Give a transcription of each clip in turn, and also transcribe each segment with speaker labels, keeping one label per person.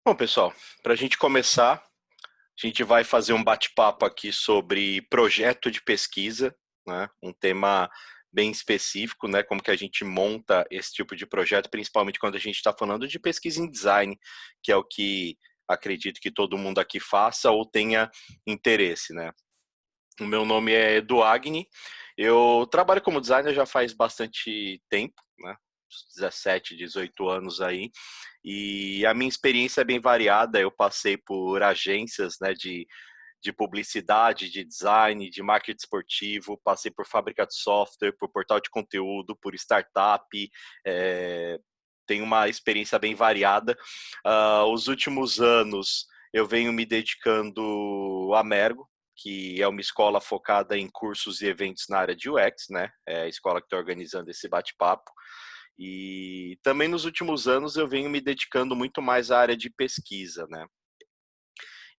Speaker 1: Bom, pessoal, para a gente começar, a gente vai fazer um bate-papo aqui sobre projeto de pesquisa, né? Um tema bem específico, né? Como que a gente monta esse tipo de projeto, principalmente quando a gente está falando de pesquisa em design, que é o que acredito que todo mundo aqui faça ou tenha interesse, né? O meu nome é Edu Agni, eu trabalho como designer já faz bastante tempo, né? 17, 18 anos aí, e a minha experiência é bem variada. Eu passei por agências, né, de publicidade, de design, de marketing esportivo, passei por fábrica de software, por portal de conteúdo, por startup, é, tenho uma experiência bem variada. Os últimos anos eu venho me dedicando à Mergo, que é uma escola focada em cursos e eventos na área de UX, né? É a escola que está organizando esse bate-papo. E também nos últimos anos eu venho me dedicando muito mais à área de pesquisa, né?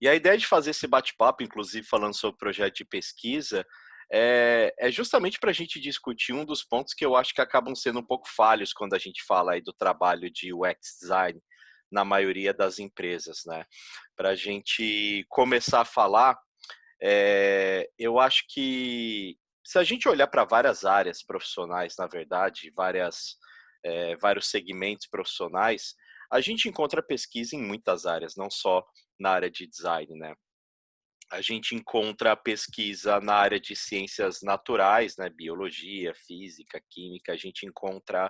Speaker 1: E a ideia de fazer esse bate-papo, inclusive falando sobre o projeto de pesquisa, é justamente para a gente discutir um dos pontos que eu acho que acabam sendo um pouco falhos quando a gente fala aí do trabalho de UX design na maioria das empresas, né? Para a gente começar a falar, eu acho que se a gente olhar para várias áreas profissionais, na verdade, vários segmentos profissionais, a gente encontra pesquisa em muitas áreas, não só na área de design, né? A gente encontra pesquisa na área de ciências naturais, né? Biologia, física, química. A gente encontra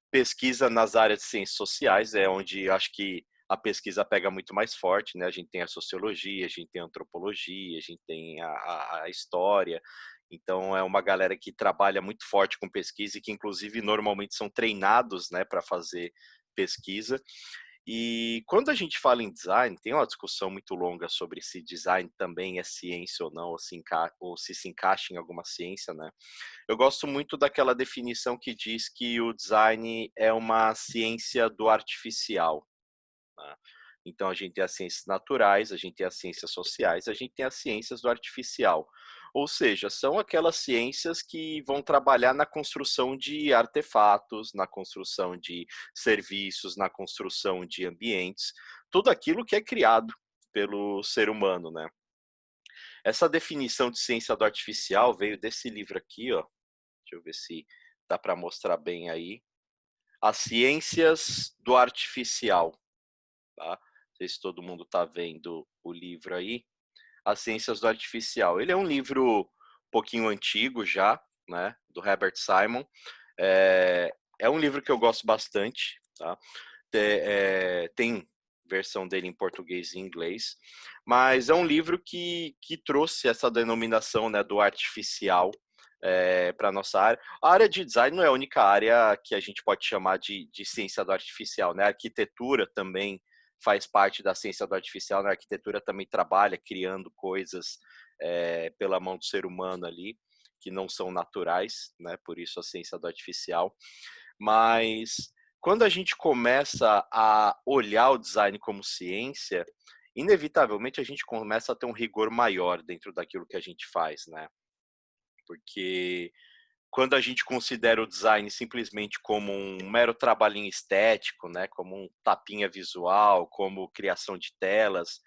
Speaker 1: pesquisa nas áreas de ciências sociais, é onde acho que a pesquisa pega muito mais forte, né? A gente tem a sociologia, a gente tem a antropologia, a gente tem a história. Então é uma galera que trabalha muito forte com pesquisa e que inclusive normalmente são treinados, né, para fazer pesquisa. E quando a gente fala em design, tem uma discussão muito longa sobre se design também é ciência ou não, ou se encaixa em alguma ciência, né? Eu gosto muito daquela definição que diz que o design é uma ciência do artificial, né? Então a gente tem as ciências naturais, a gente tem as ciências sociais, a gente tem as ciências do artificial. Ou seja, são aquelas ciências que vão trabalhar na construção de artefatos, na construção de serviços, na construção de ambientes, tudo aquilo que é criado pelo ser humano, né? Essa definição de ciência do artificial veio desse livro aqui, ó. Deixa eu ver se dá para mostrar bem aí. As ciências do artificial, tá? Não sei se todo mundo está vendo o livro aí. As ciências do artificial. Ele é um livro um pouquinho antigo já, né? Do Herbert Simon. É um livro que eu gosto bastante, tá? Tem versão dele em português e inglês, mas é um livro que trouxe essa denominação, né, do artificial para a nossa área. A área de design não é a única área que a gente pode chamar de ciência do artificial, né? A arquitetura também faz parte da ciência do artificial, né? A arquitetura também trabalha criando coisas pela mão do ser humano ali, que não são naturais, né? Por isso a ciência do artificial. Mas quando a gente começa a olhar o design como ciência, inevitavelmente a gente começa a ter um rigor maior dentro daquilo que a gente faz, né? Porque quando a gente considera o design simplesmente como um mero trabalhinho estético, né, como um tapinha visual, como criação de telas,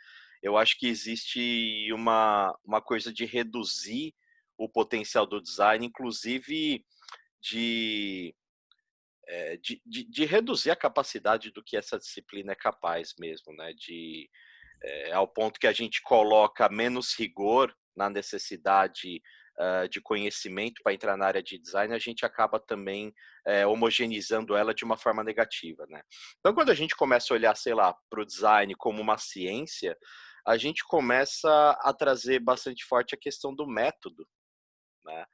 Speaker 1: eu acho que existe uma coisa de reduzir o potencial do design, inclusive de, de reduzir a capacidade do que essa disciplina é capaz mesmo, né, ao ponto que a gente coloca menos rigor na necessidade de conhecimento para entrar na área de design, a gente acaba também homogeneizando ela de uma forma negativa, né? Então, quando a gente começa a olhar, sei lá, para o design como uma ciência, a gente começa a trazer bastante forte a questão do método, né?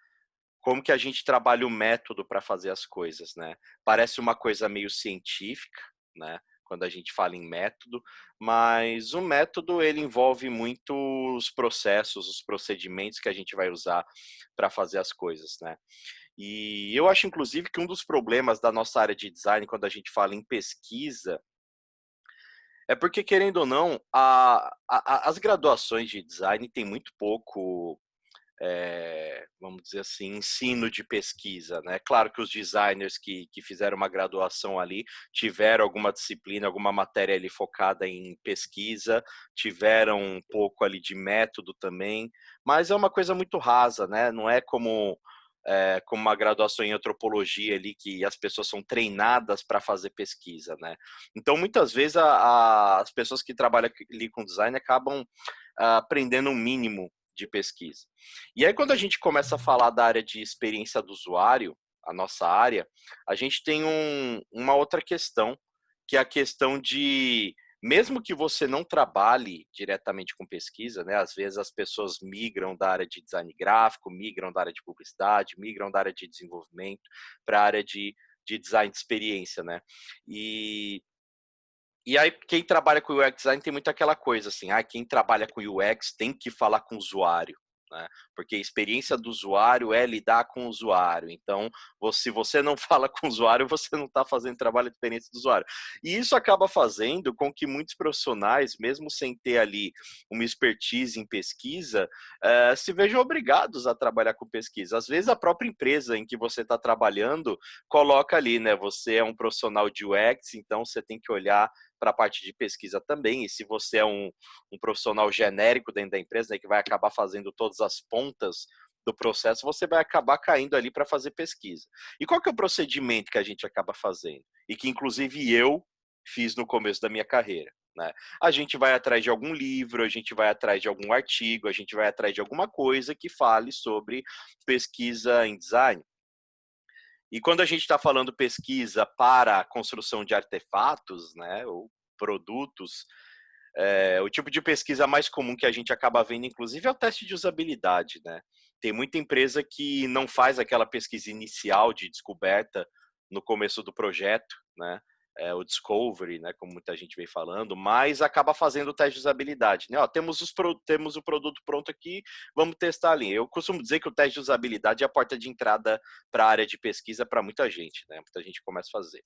Speaker 1: Como que a gente trabalha o método para fazer as coisas, né? Parece uma coisa meio científica, né? Quando a gente fala em método, mas o método ele envolve muito os processos, os procedimentos que a gente vai usar para fazer as coisas, né? E eu acho, inclusive, que um dos problemas da nossa área de design, quando a gente fala em pesquisa, é porque, querendo ou não, as graduações de design têm muito pouco. vamos dizer assim, ensino de pesquisa, né? Claro que os designers que fizeram uma graduação ali tiveram alguma disciplina, alguma matéria ali focada em pesquisa, tiveram um pouco ali de método também, mas é uma coisa muito rasa, né? Não é como uma graduação em antropologia ali que as pessoas são treinadas para fazer pesquisa, né? Então, muitas vezes as pessoas que trabalham ali com design acabam aprendendo um mínimo de pesquisa. E aí, quando a gente começa a falar da área de experiência do usuário, a nossa área, a gente tem uma outra questão, que é a questão de, mesmo que você não trabalhe diretamente com pesquisa, né, às vezes as pessoas migram da área de design gráfico, migram da área de publicidade, migram da área de desenvolvimento para a área de design de experiência, né? E e aí, quem trabalha com UX design tem muito aquela coisa assim, quem trabalha com UX tem que falar com o usuário, né? Porque a experiência do usuário é lidar com o usuário. Então, se você não fala com o usuário, você não está fazendo trabalho de experiência do usuário. E isso acaba fazendo com que muitos profissionais, mesmo sem ter ali uma expertise em pesquisa, se vejam obrigados a trabalhar com pesquisa. Às vezes, a própria empresa em que você está trabalhando coloca ali, né? Você é um profissional de UX, então você tem que olhar para a parte de pesquisa também, e se você é um profissional genérico dentro da empresa, né, que vai acabar fazendo todas as pontas do processo, você vai acabar caindo ali para fazer pesquisa. E qual que é o procedimento que a gente acaba fazendo? E que, inclusive, eu fiz no começo da minha carreira. Né? A gente vai atrás de algum livro, a gente vai atrás de algum artigo, a gente vai atrás de alguma coisa que fale sobre pesquisa em design. E quando a gente está falando pesquisa para a construção de artefatos, né, ou produtos, o tipo de pesquisa mais comum que a gente acaba vendo, inclusive, é o teste de usabilidade, né? Tem muita empresa que não faz aquela pesquisa inicial de descoberta no começo do projeto, né? O discovery, né? Como muita gente vem falando, mas acaba fazendo o teste de usabilidade, né? Ó, temos o produto pronto aqui, vamos testar ali. Eu costumo dizer que o teste de usabilidade é a porta de entrada para a área de pesquisa para muita gente, né? Muita gente começa a fazer.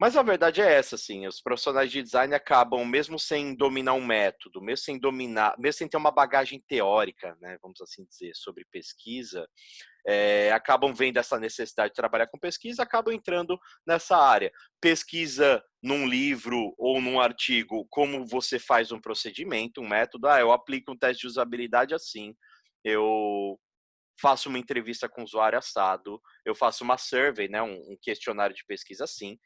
Speaker 1: Mas a verdade é essa, assim, os profissionais de design acabam, mesmo sem dominar um método, mesmo sem ter uma bagagem teórica, né, vamos assim dizer, sobre pesquisa, acabam vendo essa necessidade de trabalhar com pesquisa, acabam entrando nessa área. Pesquisa num livro ou num artigo como você faz um procedimento, um método, eu aplico um teste de usabilidade assim, eu faço uma entrevista com o usuário assado, eu faço uma survey, né, um questionário de pesquisa assim,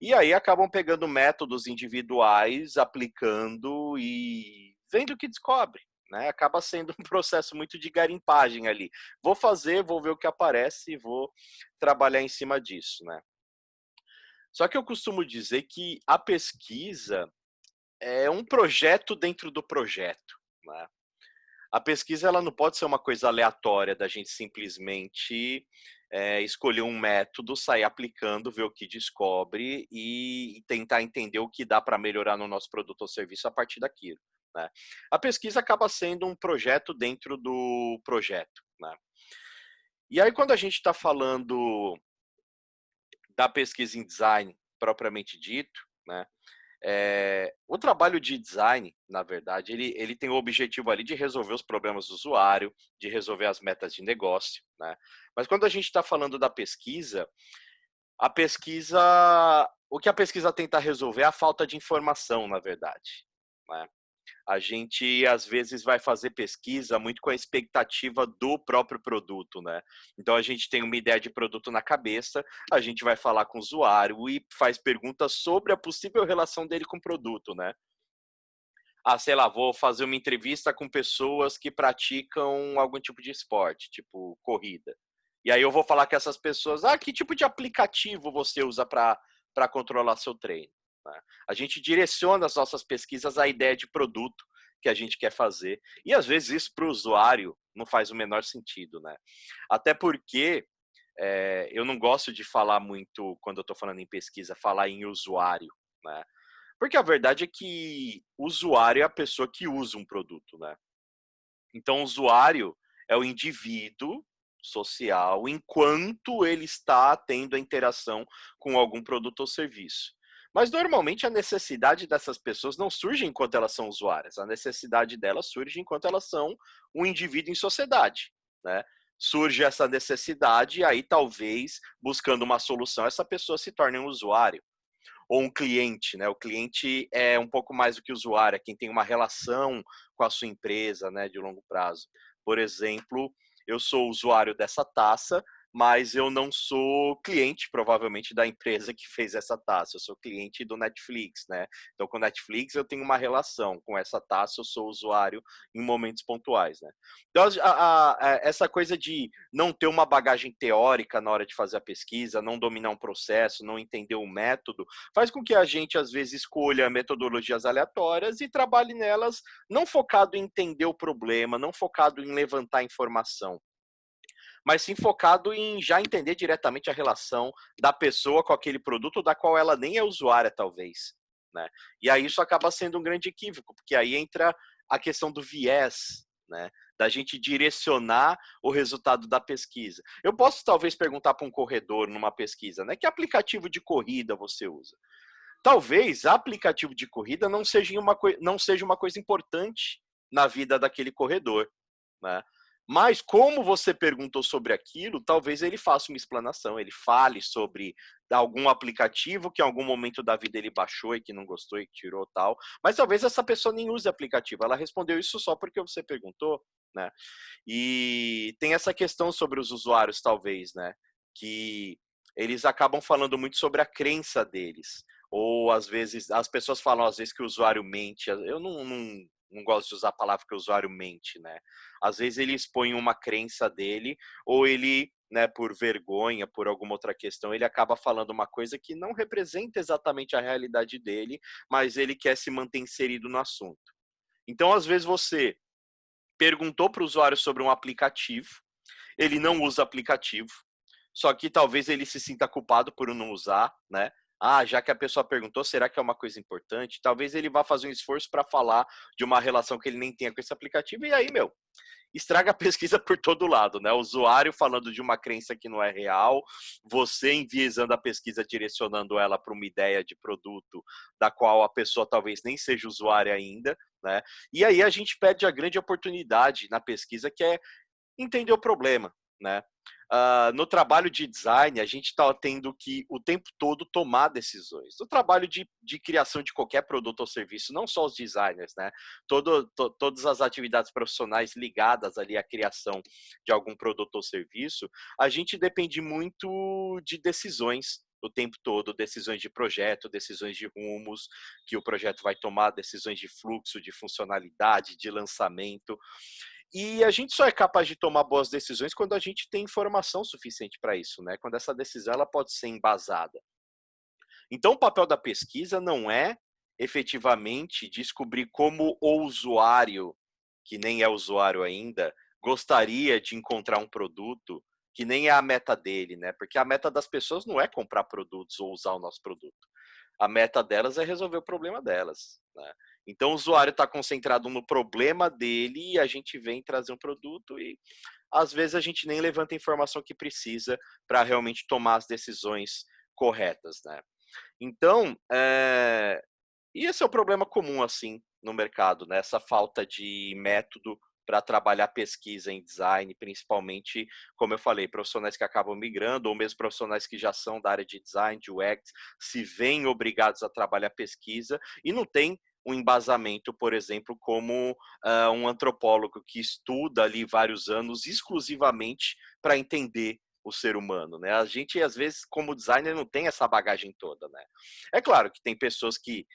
Speaker 1: e aí acabam pegando métodos individuais, aplicando e vendo o que descobre. Né? Acaba sendo um processo muito de garimpagem ali. Vou fazer, vou ver o que aparece e vou trabalhar em cima disso. Né? Só que eu costumo dizer que a pesquisa é um projeto dentro do projeto. Né? A pesquisa ela não pode ser uma coisa aleatória da gente simplesmente escolher um método, sair aplicando, ver o que descobre e tentar entender o que dá para melhorar no nosso produto ou serviço a partir daquilo. Né? A pesquisa acaba sendo um projeto dentro do projeto. Né? E aí, quando a gente está falando da pesquisa em design propriamente dito, né? O trabalho de design, na verdade, ele tem o objetivo ali de resolver os problemas do usuário, de resolver as metas de negócio, né? Mas quando a gente está falando da pesquisa, a pesquisa, o que a pesquisa tenta resolver é a falta de informação, na verdade, né? A gente às vezes vai fazer pesquisa muito com a expectativa do próprio produto, né? Então a gente tem uma ideia de produto na cabeça, a gente vai falar com o usuário e faz perguntas sobre a possível relação dele com o produto, né? Sei lá, vou fazer uma entrevista com pessoas que praticam algum tipo de esporte, tipo corrida. E aí eu vou falar com essas pessoas, que tipo de aplicativo você usa para controlar seu treino? Né? A gente direciona as nossas pesquisas à ideia de produto que a gente quer fazer. E às vezes isso para o usuário não faz o menor sentido, né? Até porque eu não gosto de falar muito, quando eu estou falando em pesquisa, falar em usuário, né? Porque a verdade é que o usuário é a pessoa que usa um produto, né? Então, o usuário é o indivíduo social enquanto ele está tendo a interação com algum produto ou serviço. Mas normalmente a necessidade dessas pessoas não surge enquanto elas são usuárias, a necessidade delas surge enquanto elas são um indivíduo em sociedade, né? Surge essa necessidade e aí talvez, buscando uma solução, essa pessoa se torne um usuário ou um cliente, né? O cliente é um pouco mais do que usuário, é quem tem uma relação com a sua empresa, né, de longo prazo. Por exemplo, eu sou usuário dessa taça, mas eu não sou cliente, provavelmente, da empresa que fez essa taça. Eu sou cliente do Netflix, né? Então, com o Netflix eu tenho uma relação. Com essa taça eu sou usuário em momentos pontuais, né? Então, essa coisa de não ter uma bagagem teórica na hora de fazer a pesquisa, não dominar um processo, não entender o método, faz com que a gente, às vezes, escolha metodologias aleatórias e trabalhe nelas não focado em entender o problema, não focado em levantar informação, mas sim focado em já entender diretamente a relação da pessoa com aquele produto, da qual ela nem é usuária, talvez, né? E aí isso acaba sendo um grande equívoco, porque aí entra a questão do viés, né? Da gente direcionar o resultado da pesquisa. Eu posso talvez perguntar para um corredor numa pesquisa, né? Que aplicativo de corrida você usa? Talvez aplicativo de corrida não seja uma coisa importante na vida daquele corredor, né? Mas como você perguntou sobre aquilo, talvez ele faça uma explanação, ele fale sobre algum aplicativo que em algum momento da vida ele baixou e que não gostou e que tirou tal. Mas talvez essa pessoa nem use aplicativo, ela respondeu isso só porque você perguntou, né? E tem essa questão sobre os usuários, talvez, né? Que eles acabam falando muito sobre a crença deles. Ou às vezes, as pessoas falam às vezes que o usuário mente. Eu não gosto de usar a palavra que o usuário mente, né? Às vezes ele expõe uma crença dele, ou ele, né, por vergonha, por alguma outra questão, ele acaba falando uma coisa que não representa exatamente a realidade dele, mas ele quer se manter inserido no assunto. Então, às vezes, você perguntou para o usuário sobre um aplicativo, ele não usa aplicativo, só que talvez ele se sinta culpado por não usar, né? Ah, já que a pessoa perguntou, será que é uma coisa importante? Talvez ele vá fazer um esforço para falar de uma relação que ele nem tenha com esse aplicativo, e aí, meu, estraga a pesquisa por todo lado, né? O usuário falando de uma crença que não é real, você enviesando a pesquisa, direcionando ela para uma ideia de produto da qual a pessoa talvez nem seja usuária ainda, né? E aí a gente perde a grande oportunidade na pesquisa, que é entender o problema, né? No trabalho de design, a gente está tendo que o tempo todo tomar decisões. No trabalho de criação de qualquer produto ou serviço, não só os designers, né? Todas as atividades profissionais ligadas ali à criação de algum produto ou serviço, a gente depende muito de decisões o tempo todo, decisões de projeto, decisões de rumos que o projeto vai tomar, decisões de fluxo, de funcionalidade, de lançamento. E a gente só é capaz de tomar boas decisões quando a gente tem informação suficiente para isso, né? Quando essa decisão ela pode ser embasada. Então, o papel da pesquisa não é efetivamente descobrir como o usuário, que nem é usuário ainda, gostaria de encontrar um produto que nem é a meta dele, né? Porque a meta das pessoas não é comprar produtos ou usar o nosso produto. A meta delas é resolver o problema delas, né? Então o usuário está concentrado no problema dele e a gente vem trazer um produto e às vezes a gente nem levanta a informação que precisa para realmente tomar as decisões corretas, né? Então, e esse é o problema comum, assim, no mercado, né? Essa falta de método para trabalhar pesquisa em design, principalmente, como eu falei, profissionais que acabam migrando, ou mesmo profissionais que já são da área de design, de UX, se veem obrigados a trabalhar pesquisa e não tem um embasamento, por exemplo, como um antropólogo que estuda ali vários anos exclusivamente para entender o ser humano, né? A gente, às vezes, como designer, não tem essa bagagem toda, né? É claro que tem pessoas que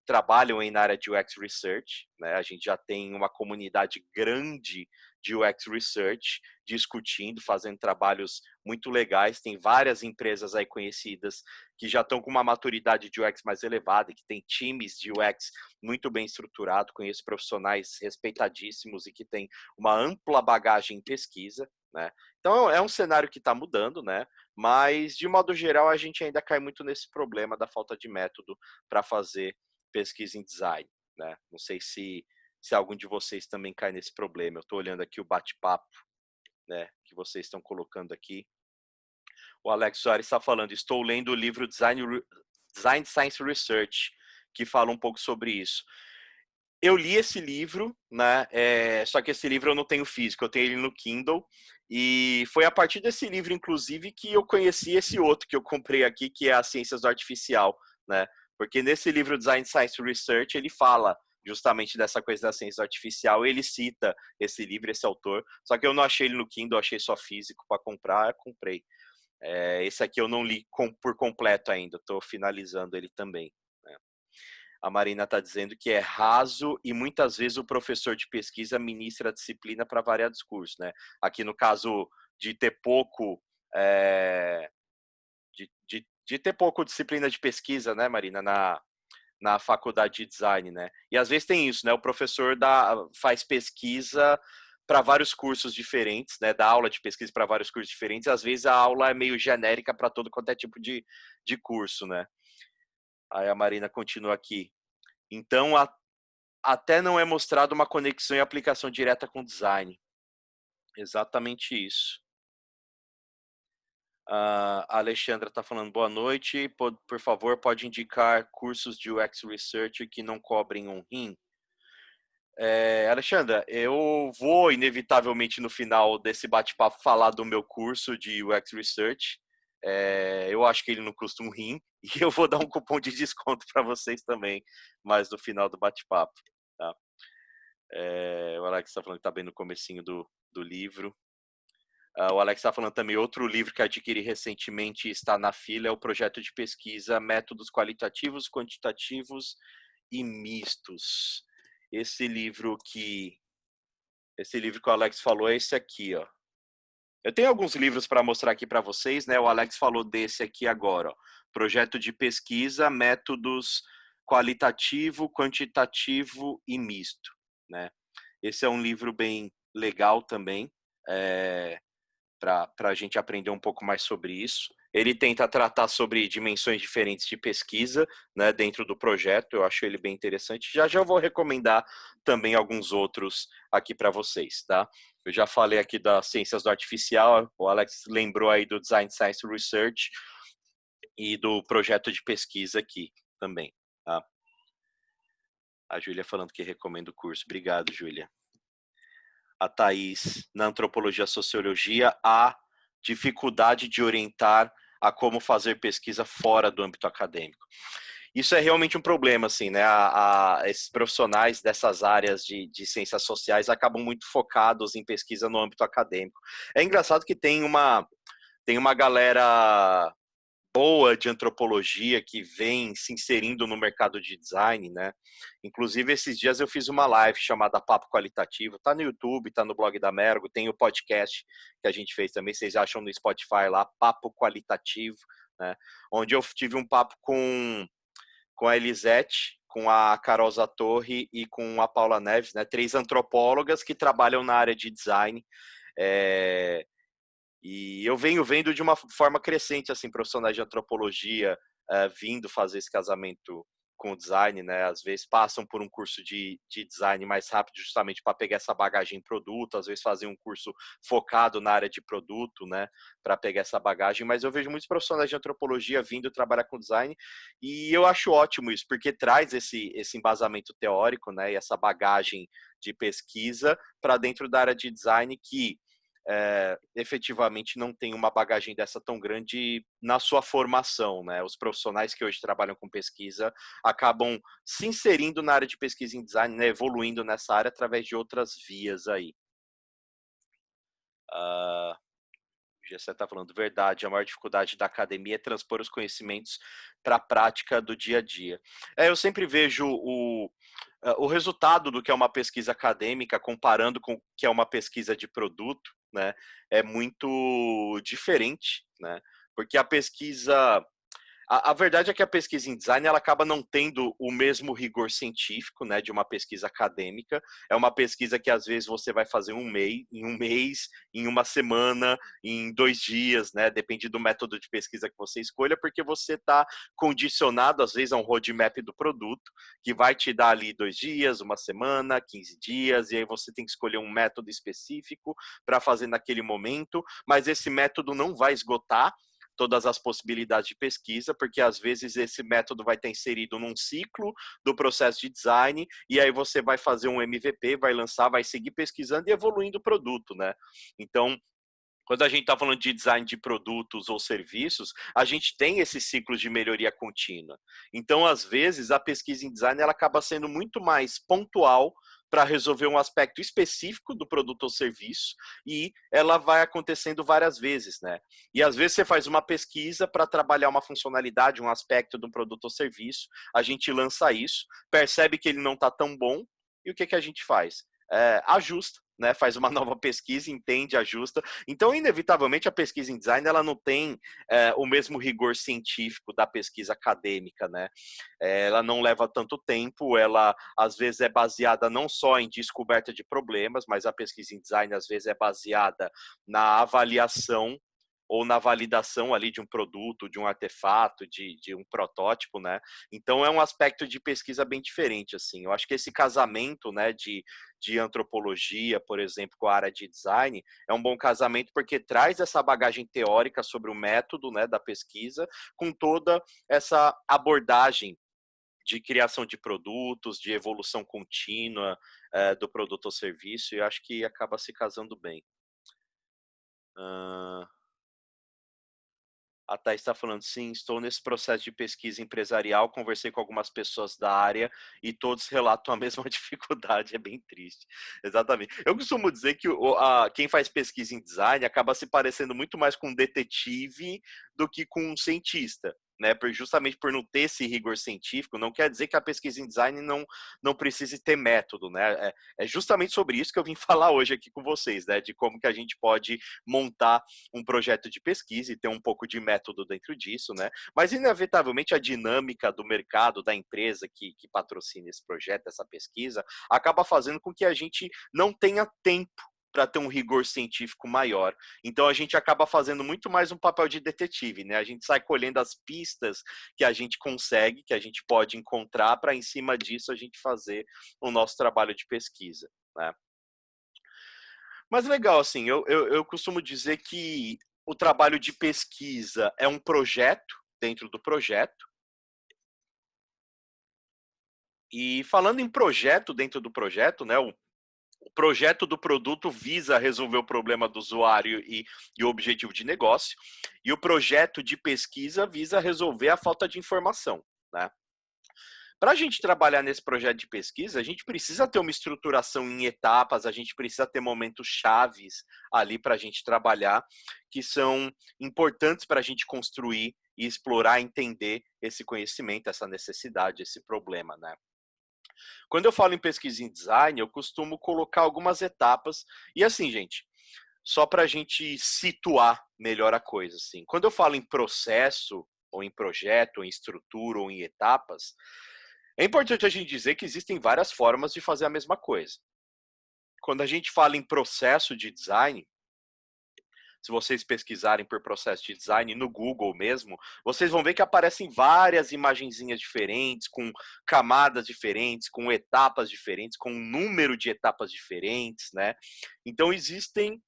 Speaker 1: trabalham aí na área de UX Research, né? A gente já tem uma comunidade grande de UX Research discutindo, fazendo trabalhos muito legais. Tem várias empresas aí conhecidas que já estão com uma maturidade de UX mais elevada, que tem times de UX muito bem estruturado. Conheço profissionais respeitadíssimos e que têm uma ampla bagagem em pesquisa, né? Então é um cenário que está mudando, né? Mas de modo geral a gente ainda cai muito nesse problema da falta de método para fazer pesquisa em design, né? Não sei se algum de vocês também cai nesse problema. Eu estou olhando aqui o bate-papo, né, que vocês estão colocando aqui. O Alex Soares está falando: estou lendo o livro Design Science Research, que fala um pouco sobre isso. Eu li esse livro, né? Só que esse livro eu não tenho físico, eu tenho ele no Kindle. E foi a partir desse livro, inclusive, que eu conheci esse outro que eu comprei aqui, que é As Ciências do Artificial, né? Porque nesse livro Design Science Research, ele fala justamente dessa coisa da ciência artificial, ele cita esse livro, esse autor, só que eu não achei ele no Kindle, achei só físico para comprar, comprei. Esse aqui eu não li por completo ainda, estou finalizando ele também. Né? A Marina está dizendo que é raso e muitas vezes o professor de pesquisa ministra a disciplina para variados cursos. Né? Aqui no caso de ter pouco, de ter pouco disciplina de pesquisa, né, Marina, na faculdade de design, né? E às vezes tem isso, né? O professor faz pesquisa para vários cursos diferentes, né? Dá aula de pesquisa para vários cursos diferentes. Às vezes a aula é meio genérica para todo quanto é tipo de curso, né? Aí a Marina continua aqui. Então, até não é mostrado uma conexão e aplicação direta com design. Exatamente isso. A Alexandra está falando boa noite. Por favor, pode indicar cursos de UX Research que não cobrem um rim? Alexandra, eu vou inevitavelmente no final desse bate-papo falar do meu curso de UX Research. Eu acho que ele não custa um rim e eu vou dar um cupom de desconto para vocês também, mas no final do bate-papo. Tá? O Alex está falando que está bem no comecinho do livro. O Alex está falando também outro livro que adquiri recentemente e está na fila é o projeto de pesquisa Métodos Qualitativos, Quantitativos e Mistos. Esse livro que o Alex falou é esse aqui, ó. Eu tenho alguns livros para mostrar aqui para vocês, né? O Alex falou desse aqui agora, ó. Projeto de pesquisa, métodos qualitativo, quantitativo e misto, né? Esse é um livro bem legal também, para a gente aprender um pouco mais sobre isso. Ele tenta tratar sobre dimensões diferentes de pesquisa, né, dentro do projeto. Eu acho ele bem interessante. Já vou recomendar também alguns outros aqui para vocês, tá? Eu já falei aqui das ciências do artificial, o Alex lembrou aí do Design Science Research e do projeto de pesquisa aqui também, tá? A Júlia falando que recomenda o curso. Obrigado, Júlia. A Thaís, na antropologia e sociologia, a dificuldade de orientar a como fazer pesquisa fora do âmbito acadêmico. Isso é realmente um problema, assim, né? Esses profissionais dessas áreas de ciências sociais acabam muito focados em pesquisa no âmbito acadêmico. É engraçado que tem uma galera boa de antropologia que vem se inserindo no mercado de design, né? Inclusive, esses dias eu fiz uma live chamada Papo Qualitativo, tá no YouTube, tá no blog da Mergo, tem o podcast que a gente fez também, vocês acham no Spotify lá, Papo Qualitativo, né? Onde eu tive um papo com a Elisete, com a Carol Zatorre e com a Paula Neves, né? 3 antropólogas que trabalham na área de design. E eu venho vendo de uma forma crescente, assim, profissionais de antropologia vindo fazer esse casamento com o design, né? Às vezes passam por um curso de design mais rápido, justamente para pegar essa bagagem em produto, às vezes fazem um curso focado na área de produto, né? Para pegar essa bagagem, mas eu vejo muitos profissionais de antropologia vindo trabalhar com design e eu acho ótimo isso, porque traz esse embasamento teórico, né? E essa bagagem de pesquisa para dentro da área de design que efetivamente não tem uma bagagem dessa tão grande na sua formação, né? Os profissionais que hoje trabalham com pesquisa acabam se inserindo na área de pesquisa em design, né? Evoluindo nessa área através de outras vias aí. Você está falando verdade, a maior dificuldade da academia é transpor os conhecimentos para a prática do dia a dia. Eu sempre vejo o resultado do que é uma pesquisa acadêmica comparando com o que é uma pesquisa de produto, né, é muito diferente, né, porque a pesquisa a verdade é que a pesquisa em design ela acaba não tendo o mesmo rigor científico, né, de uma pesquisa acadêmica. É uma pesquisa que às vezes você vai fazer em um mês, em uma semana, em 2 dias, né? Depende do método de pesquisa que você escolha, porque você está condicionado às vezes a um roadmap do produto que vai te dar ali 2 dias, uma semana, 15 dias, e aí você tem que escolher um método específico para fazer naquele momento, mas esse método não vai esgotar todas as possibilidades de pesquisa, porque às vezes esse método vai estar inserido num ciclo do processo de design, e aí você vai fazer um MVP, vai lançar, vai seguir pesquisando e evoluindo o produto, né? Então, quando a gente está falando de design de produtos ou serviços, a gente tem esses ciclos de melhoria contínua. Então, às vezes, a pesquisa em design ela acaba sendo muito mais pontual para resolver um aspecto específico do produto ou serviço e ela vai acontecendo várias vezes, né? E às vezes você faz uma pesquisa para trabalhar uma funcionalidade, um aspecto do produto ou serviço, a gente lança isso, percebe que ele não está tão bom e o que a gente faz? Ajusta, né? Faz uma nova pesquisa, entende, ajusta. Então, inevitavelmente, a pesquisa em design ela não tem o mesmo rigor científico da pesquisa acadêmica, né? Ela não leva tanto tempo, ela às vezes é baseada não só em descoberta de problemas, mas a pesquisa em design às vezes é baseada na avaliação ou na validação ali de um produto, de um artefato, de um protótipo, né? Então é um aspecto de pesquisa bem diferente, assim. Eu acho que esse casamento, né, de antropologia, por exemplo, com a área de design, é um bom casamento porque traz essa bagagem teórica sobre o método, né, da pesquisa, com toda essa abordagem de criação de produtos, de evolução contínua do produto ou serviço, e eu acho que acaba se casando bem. A Thais está falando, sim, estou nesse processo de pesquisa empresarial, conversei com algumas pessoas da área e todos relatam a mesma dificuldade, é bem triste. Exatamente. Eu costumo dizer que quem faz pesquisa em design acaba se parecendo muito mais com um detetive do que com um cientista. Né, justamente por não ter esse rigor científico, não quer dizer que a pesquisa em design não precise ter método. Né? É justamente sobre isso que eu vim falar hoje aqui com vocês, né, de como que a gente pode montar um projeto de pesquisa e ter um pouco de método dentro disso, né? Mas, inevitavelmente, a dinâmica do mercado, da empresa que patrocina esse projeto, essa pesquisa, acaba fazendo com que a gente não tenha tempo para ter um rigor científico maior. Então a gente acaba fazendo muito mais um papel de detetive, né? A gente sai colhendo as pistas que a gente consegue, que a gente pode encontrar, para em cima disso a gente fazer o nosso trabalho de pesquisa, né? Mas legal, assim, eu costumo dizer que o trabalho de pesquisa é um projeto dentro do projeto. E falando em projeto dentro do projeto, né? O projeto do produto visa resolver o problema do usuário e o objetivo de negócio. E o projeto de pesquisa visa resolver a falta de informação, né? Para a gente trabalhar nesse projeto de pesquisa, a gente precisa ter uma estruturação em etapas, a gente precisa ter momentos chaves ali para a gente trabalhar, que são importantes para a gente construir e explorar, entender esse conhecimento, essa necessidade, esse problema, né? Quando eu falo em pesquisa em design, eu costumo colocar algumas etapas, e assim, gente, só para a gente situar melhor a coisa, assim. Quando eu falo em processo, ou em projeto, ou em estrutura, ou em etapas, é importante a gente dizer que existem várias formas de fazer a mesma coisa. Quando a gente fala em processo de design, se vocês pesquisarem por processo de design no Google mesmo, vocês vão ver que aparecem várias imagenzinhas diferentes, com camadas diferentes, com etapas diferentes, com um número de etapas diferentes, né? Então existem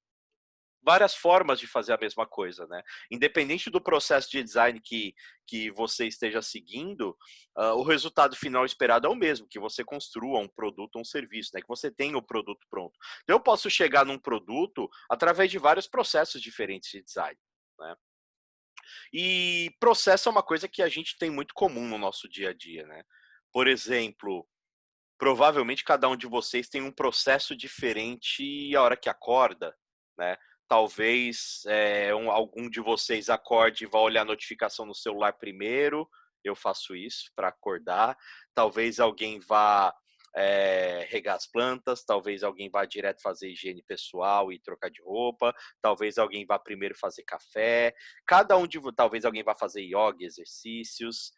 Speaker 1: várias formas de fazer a mesma coisa, né? Independente do processo de design que você esteja seguindo, o resultado final esperado é o mesmo, que você construa um produto ou um serviço, né? Que você tenha o produto pronto. Então, eu posso chegar num produto através de vários processos diferentes de design, né? E processo é uma coisa que a gente tem muito comum no nosso dia a dia, né? Por exemplo, provavelmente cada um de vocês tem um processo diferente a hora que acorda, né? Talvez algum de vocês acorde e vá olhar a notificação no celular primeiro. Eu faço isso para acordar. Talvez alguém vá regar as plantas, talvez alguém vá direto fazer higiene pessoal e trocar de roupa, talvez alguém vá primeiro fazer café, talvez alguém vá fazer yoga, exercícios,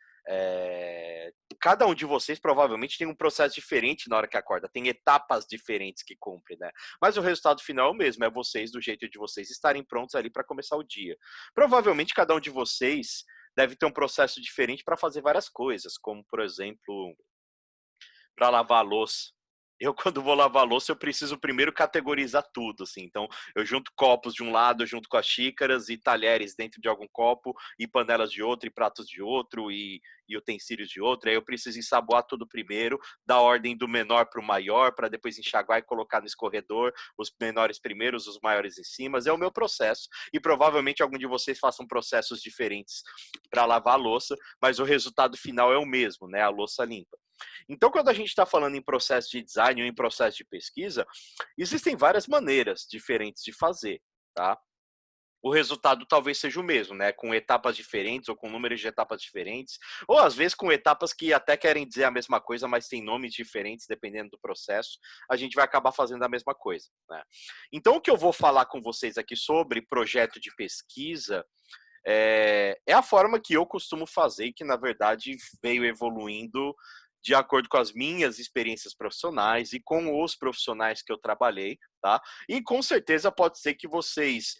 Speaker 1: cada um de vocês provavelmente tem um processo diferente na hora que acorda, tem etapas diferentes que cumpre, né? Mas o resultado final é o mesmo, é vocês, do jeito de vocês, estarem prontos ali para começar o dia. Provavelmente cada um de vocês deve ter um processo diferente para fazer várias coisas, como, por exemplo, para lavar a louça. Eu, quando vou lavar louça, eu preciso primeiro categorizar tudo, assim. Então, eu junto copos de um lado, eu junto com as xícaras e talheres dentro de algum copo, e panelas de outro, e pratos de outro, e utensílios de outro. Aí eu preciso ensaboar tudo primeiro, da ordem do menor para o maior, para depois enxaguar e colocar no escorredor, os menores primeiros, os maiores em cima. É o meu processo. E provavelmente algum de vocês façam processos diferentes para lavar a louça, mas o resultado final é o mesmo, né? A louça limpa. Então, quando a gente está falando em processo de design ou em processo de pesquisa, existem várias maneiras diferentes de fazer, tá? O resultado talvez seja o mesmo, né? Com etapas diferentes ou com números de etapas diferentes, ou às vezes com etapas que até querem dizer a mesma coisa, mas têm nomes diferentes dependendo do processo, a gente vai acabar fazendo a mesma coisa, né? Então, o que eu vou falar com vocês aqui sobre projeto de pesquisa é a forma que eu costumo fazer, que na verdade veio evoluindo de acordo com as minhas experiências profissionais e com os profissionais que eu trabalhei, tá? E com certeza pode ser que vocês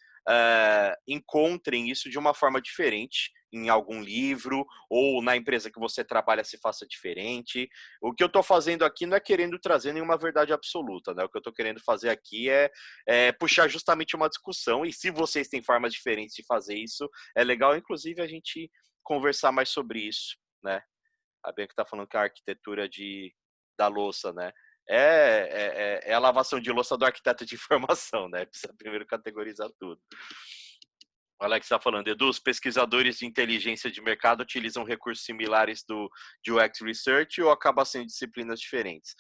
Speaker 1: encontrem isso de uma forma diferente em algum livro ou na empresa que você trabalha se faça diferente. O que eu estou fazendo aqui não é querendo trazer nenhuma verdade absoluta, né? O que eu estou querendo fazer aqui é puxar justamente uma discussão, e se vocês têm formas diferentes de fazer isso, é legal, inclusive, a gente conversar mais sobre isso, né? A Bianca está falando que a arquitetura da louça, né? É a lavação de louça do arquiteto de informação, né? Precisa primeiro categorizar tudo. O Alex está falando, Edu, os pesquisadores de inteligência de mercado utilizam recursos similares de UX Research ou acaba sendo disciplinas diferentes?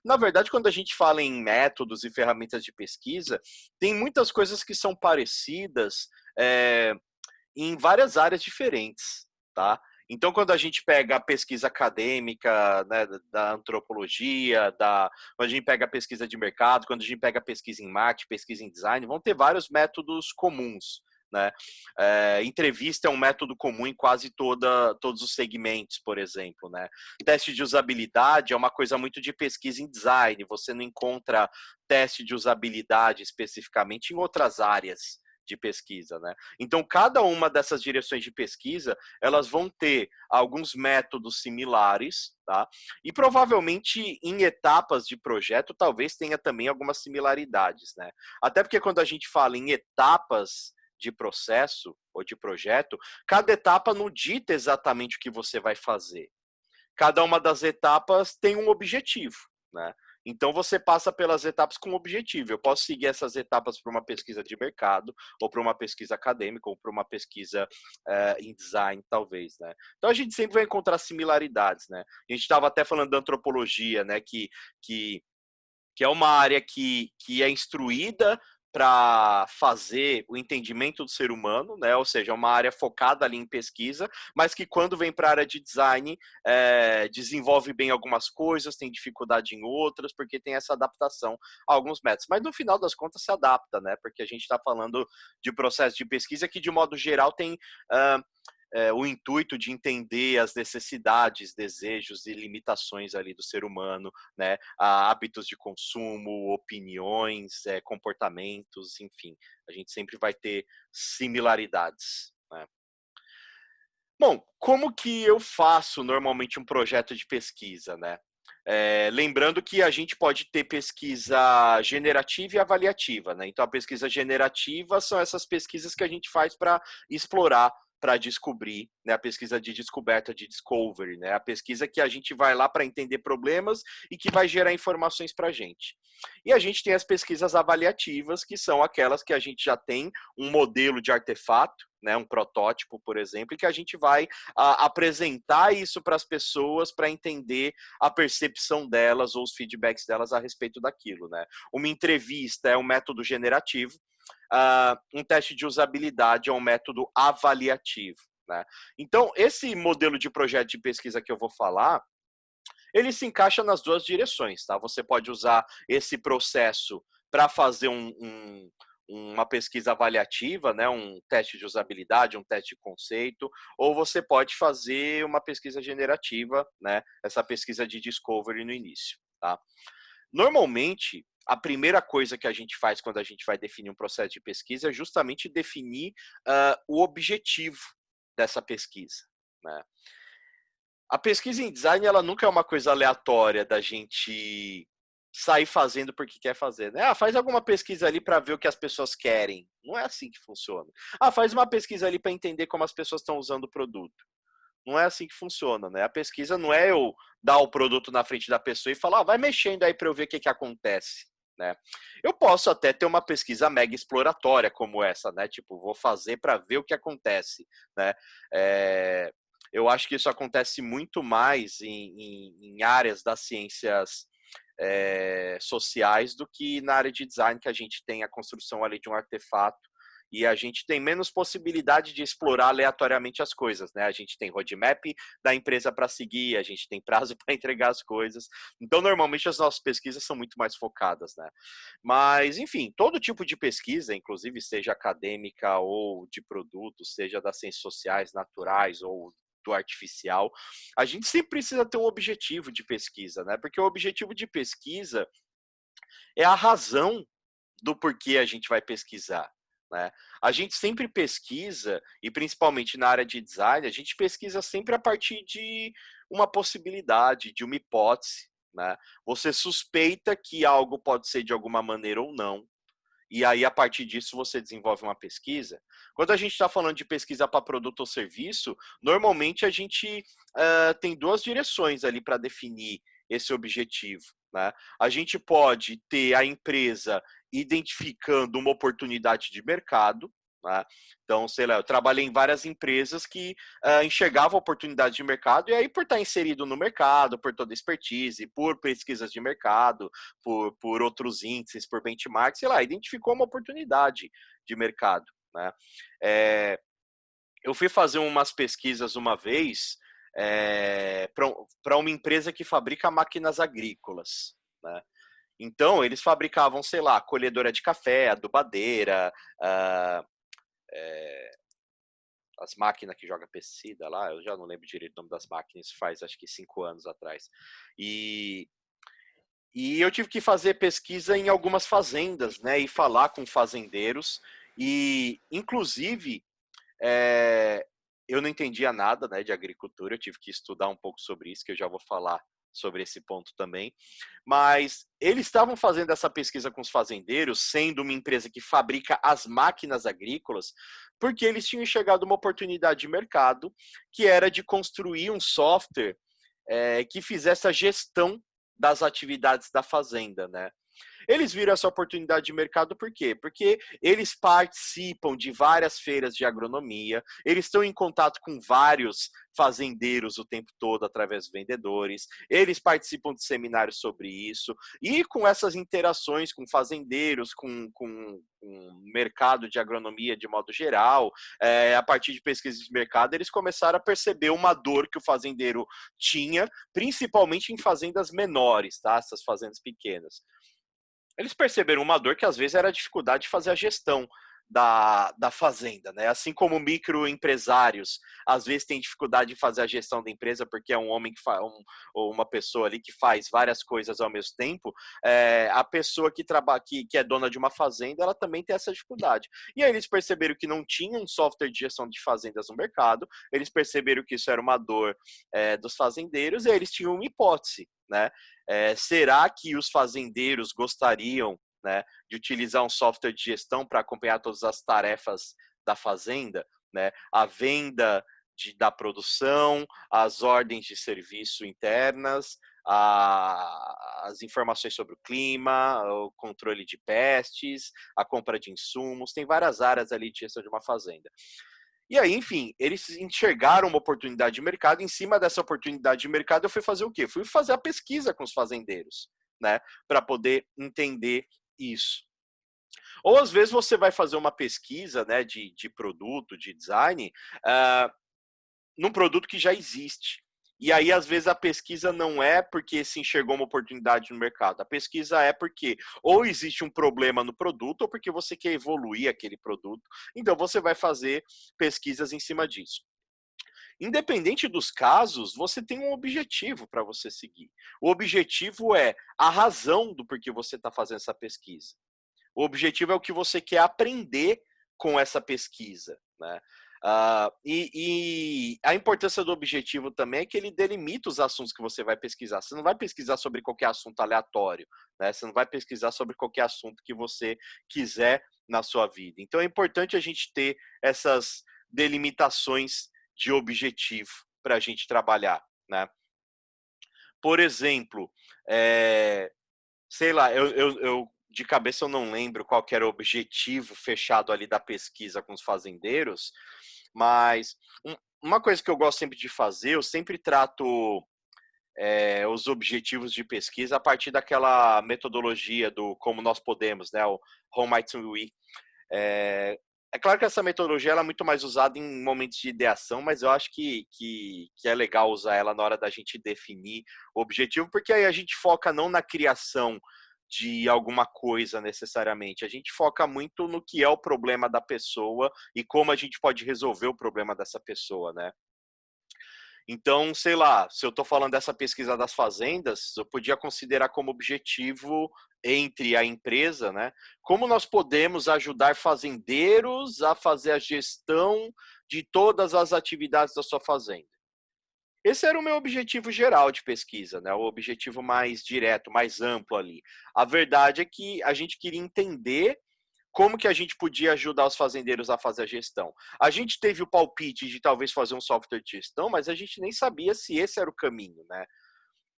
Speaker 1: Na verdade, quando a gente fala em métodos e ferramentas de pesquisa, tem muitas coisas que são parecidas, em várias áreas diferentes, tá? Então, quando a gente pega a pesquisa acadêmica, né, da antropologia, quando a gente pega a pesquisa de mercado, quando a gente pega a pesquisa em marketing, pesquisa em design, vão ter vários métodos comuns, né? Entrevista é um método comum em quase todos os segmentos, por exemplo, né? Teste de usabilidade é uma coisa muito de pesquisa em design, você não encontra teste de usabilidade especificamente em outras áreas de pesquisa, né? Então, cada uma dessas direções de pesquisa, elas vão ter alguns métodos similares, tá? E provavelmente em etapas de projeto, talvez tenha também algumas similaridades, né? Até porque quando a gente fala em etapas de processo ou de projeto, cada etapa não dita exatamente o que você vai fazer. Cada uma das etapas tem um objetivo, né? Então você passa pelas etapas com um objetivo. Eu posso seguir essas etapas para uma pesquisa de mercado, ou para uma pesquisa acadêmica, ou para uma pesquisa em design, talvez, né? Então a gente sempre vai encontrar similaridades, né? A gente estava até falando da antropologia, né? Que é uma área que é instruída para fazer o entendimento do ser humano, né? Ou seja, é uma área focada ali em pesquisa, mas que quando vem para a área de design, desenvolve bem algumas coisas, tem dificuldade em outras, porque tem essa adaptação a alguns métodos. Mas no final das contas se adapta, né? Porque a gente está falando de processo de pesquisa que, de modo geral, tem o intuito de entender as necessidades, desejos e limitações ali do ser humano, né? Hábitos de consumo, opiniões, comportamentos, enfim. A gente sempre vai ter similaridades, né? Bom, como que eu faço normalmente um projeto de pesquisa, né? Lembrando que a gente pode ter pesquisa generativa e avaliativa, né? Então, a pesquisa generativa são essas pesquisas que a gente faz para explorar, para descobrir, né? A pesquisa de descoberta, de discovery, né? A pesquisa que a gente vai lá para entender problemas e que vai gerar informações para a gente. E a gente tem as pesquisas avaliativas, que são aquelas que a gente já tem um modelo de artefato, né, um protótipo, por exemplo, e que a gente vai apresentar isso para as pessoas para entender a percepção delas ou os feedbacks delas a respeito daquilo, né? Uma entrevista é um método generativo, um teste de usabilidade é um método avaliativo, né? Então, esse modelo de projeto de pesquisa que eu vou falar, ele se encaixa nas duas direções, tá? Você pode usar esse processo para fazer uma pesquisa avaliativa, né, um teste de usabilidade, um teste de conceito, ou você pode fazer uma pesquisa generativa, né, essa pesquisa de discovery no início, tá? Normalmente, a primeira coisa que a gente faz quando a gente vai definir um processo de pesquisa é justamente definir o objetivo dessa pesquisa, né? A pesquisa em design, ela nunca é uma coisa aleatória da gente sair fazendo porque quer fazer, né? Faz alguma pesquisa ali para ver o que as pessoas querem. Não é assim que funciona. Faz uma pesquisa ali para entender como as pessoas estão usando o produto. Não é assim que funciona, né? A pesquisa não é eu dar o produto na frente da pessoa e falar, vai mexendo aí para eu ver o que acontece, né? Eu posso até ter uma pesquisa mega exploratória como essa, né? Tipo, vou fazer para ver o que acontece, né? Eu acho que isso acontece muito mais em áreas das ciências sociais do que na área de design, que a gente tem a construção ali de um artefato e a gente tem menos possibilidade de explorar aleatoriamente as coisas, né? A gente tem roadmap da empresa para seguir, a gente tem prazo para entregar as coisas. Então, normalmente, as nossas pesquisas são muito mais focadas, né? Mas, enfim, todo tipo de pesquisa, inclusive seja acadêmica ou de produtos, seja das ciências sociais, naturais ou do artificial, a gente sempre precisa ter um objetivo de pesquisa, né? Porque o objetivo de pesquisa é a razão do porquê a gente vai pesquisar, né? A gente sempre pesquisa, e principalmente na área de design, a gente pesquisa sempre a partir de uma possibilidade, de uma hipótese, né? Você suspeita que algo pode ser de alguma maneira ou não, e aí, a partir disso, você desenvolve uma pesquisa. Quando a gente está falando de pesquisa para produto ou serviço, normalmente a gente tem duas direções ali para definir esse objetivo, né? A gente pode ter a empresa identificando uma oportunidade de mercado, né? Então, sei lá, eu trabalhei em várias empresas que enxergavam oportunidade de mercado, e aí, por estar inserido no mercado, por toda a expertise, por pesquisas de mercado, por outros índices, por benchmark, sei lá, identificou uma oportunidade de mercado, né? Eu fui fazer umas pesquisas uma vez para uma empresa que fabrica máquinas agrícolas, né? Então, eles fabricavam, sei lá, colhedora de café, adubadeira, uh, as máquinas que jogam pesticida lá, eu já não lembro direito o nome das máquinas, faz acho que 5 anos atrás. E eu tive que fazer pesquisa em algumas fazendas, né, e falar com fazendeiros, e inclusive eu não entendia nada, né, de agricultura, eu tive que estudar um pouco sobre isso, que eu já vou falar sobre esse ponto também, mas eles estavam fazendo essa pesquisa com os fazendeiros, sendo uma empresa que fabrica as máquinas agrícolas, porque eles tinham enxergado uma oportunidade de mercado, que era de construir um software que fizesse a gestão das atividades da fazenda, né? Eles viram essa oportunidade de mercado por quê? Porque eles participam de várias feiras de agronomia, eles estão em contato com vários fazendeiros o tempo todo através dos vendedores, eles participam de seminários sobre isso, e com essas interações com fazendeiros, com o mercado de agronomia de modo geral, a partir de pesquisas de mercado, eles começaram a perceber uma dor que o fazendeiro tinha, principalmente em fazendas menores, tá? Essas fazendas pequenas. Eles perceberam uma dor que às vezes era a dificuldade de fazer a gestão da fazenda, né? Assim como microempresários às vezes têm dificuldade de fazer a gestão da empresa porque é um homem que faz ou uma pessoa ali que faz várias coisas ao mesmo tempo, a pessoa que trabalha que é dona de uma fazenda, ela também tem essa dificuldade. E aí eles perceberam que não tinha um software de gestão de fazendas no mercado, eles perceberam que isso era uma dor dos fazendeiros, e aí eles tinham uma hipótese, né? Será que os fazendeiros gostariam, né, de utilizar um software de gestão para acompanhar todas as tarefas da fazenda, né? A venda da produção, as ordens de serviço internas, as informações sobre o clima, o controle de pestes, a compra de insumos, tem várias áreas ali de gestão de uma fazenda. E aí, enfim, eles enxergaram uma oportunidade de mercado. Em cima dessa oportunidade de mercado, eu fui fazer o quê? Fui fazer a pesquisa com os fazendeiros, né? Para poder entender isso. Ou às vezes você vai fazer uma pesquisa, né, de produto, de design, num produto que já existe. E aí, às vezes, a pesquisa não é porque se enxergou uma oportunidade no mercado. A pesquisa é porque ou existe um problema no produto ou porque você quer evoluir aquele produto. Então, você vai fazer pesquisas em cima disso. Independente dos casos, você tem um objetivo para você seguir. O objetivo é a razão do porquê você está fazendo essa pesquisa. O objetivo é o que você quer aprender com essa pesquisa, né? E a importância do objetivo também é que ele delimita os assuntos que você vai pesquisar. Você não vai pesquisar sobre qualquer assunto aleatório, né? Você não vai pesquisar sobre qualquer assunto que você quiser na sua vida. Então é importante a gente ter essas delimitações de objetivo para a gente trabalhar, né? Por exemplo, sei lá, eu de cabeça eu não lembro qual que era o objetivo fechado ali da pesquisa com os fazendeiros, mas uma coisa que eu gosto sempre de fazer, eu sempre trato os objetivos de pesquisa a partir daquela metodologia do como nós podemos, né, o How Might We. É claro que essa metodologia ela é muito mais usada em momentos de ideação, mas eu acho que é legal usar ela na hora da gente definir o objetivo, porque aí a gente foca não na criação de alguma coisa necessariamente, a gente foca muito no que é o problema da pessoa e como a gente pode resolver o problema dessa pessoa, né? Então, sei lá, se eu estou falando dessa pesquisa das fazendas, eu podia considerar como objetivo entre a empresa, né? Como nós podemos ajudar fazendeiros a fazer a gestão de todas as atividades da sua fazenda. Esse era o meu objetivo geral de pesquisa, né? O objetivo mais direto, mais amplo ali. A verdade é que a gente queria entender como que a gente podia ajudar os fazendeiros a fazer a gestão. A gente teve o palpite de talvez fazer um software de gestão, mas a gente nem sabia se esse era o caminho, né?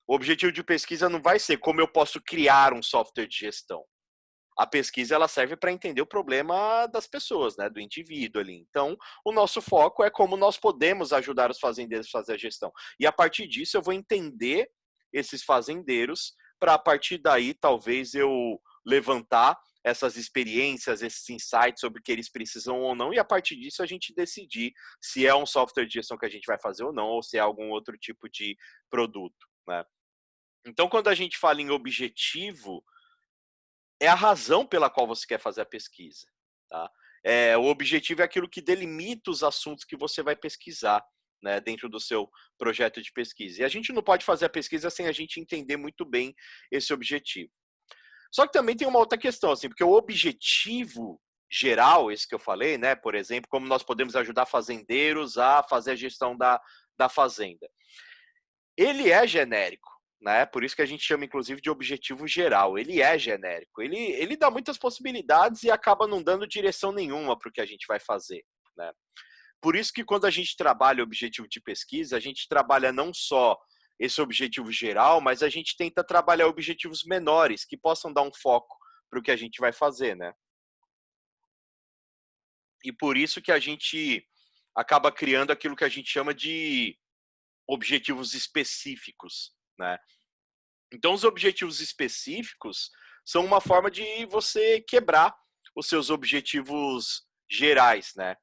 Speaker 1: O objetivo de pesquisa não vai ser como eu posso criar um software de gestão. A pesquisa ela serve para entender o problema das pessoas, né, do indivíduo ali. Então, o nosso foco é como nós podemos ajudar os fazendeiros a fazer a gestão. E a partir disso eu vou entender esses fazendeiros para a partir daí talvez eu levantar essas experiências, esses insights sobre o que eles precisam ou não, e a partir disso a gente decidir se é um software de gestão que a gente vai fazer ou não, ou se é algum outro tipo de produto, né? Então, quando a gente fala em objetivo, é a razão pela qual você quer fazer a pesquisa, tá? O objetivo é aquilo que delimita os assuntos que você vai pesquisar, né, dentro do seu projeto de pesquisa. E a gente não pode fazer a pesquisa sem a gente entender muito bem esse objetivo. Só que também tem uma outra questão, assim, porque o objetivo geral, esse que eu falei, né, por exemplo, como nós podemos ajudar fazendeiros a fazer a gestão da fazenda, ele é genérico, né? Por isso que a gente chama, inclusive, de objetivo geral. Ele é genérico. Ele dá muitas possibilidades e acaba não dando direção nenhuma para o que a gente vai fazer, né? Por isso que quando a gente trabalha o objetivo de pesquisa, a gente trabalha não só esse objetivo geral, mas a gente tenta trabalhar objetivos menores que possam dar um foco para o que a gente vai fazer, né? E por isso que a gente acaba criando aquilo que a gente chama de objetivos específicos, né? Então, os objetivos específicos são uma forma de você quebrar os seus objetivos gerais, né?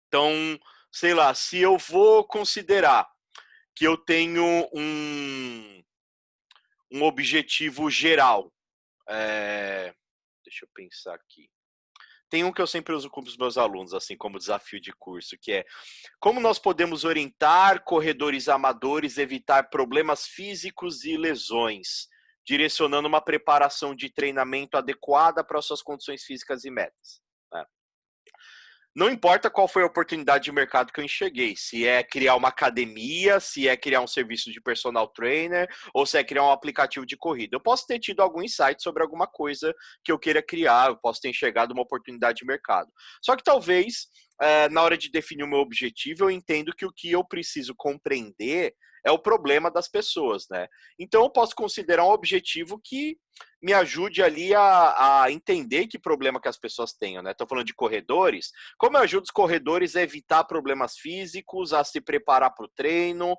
Speaker 1: Então, sei lá, se eu vou considerar que eu tenho um objetivo geral, deixa eu pensar aqui. Tem um que eu sempre uso com os meus alunos, assim como desafio de curso, que é como nós podemos orientar corredores amadores, evitar problemas físicos e lesões, direcionando uma preparação de treinamento adequada para as suas condições físicas e metas, né? Não importa qual foi a oportunidade de mercado que eu enxerguei, se é criar uma academia, se é criar um serviço de personal trainer, ou se é criar um aplicativo de corrida. Eu posso ter tido algum insight sobre alguma coisa que eu queira criar, eu posso ter enxergado uma oportunidade de mercado. Só que talvez, na hora de definir o meu objetivo, eu entendo que o que eu preciso compreender é o problema das pessoas, né? Então eu posso considerar um objetivo que me ajude ali a entender que problema que as pessoas tenham, né? Estou falando de corredores, como eu ajudo os corredores a evitar problemas físicos, a se preparar para o treino,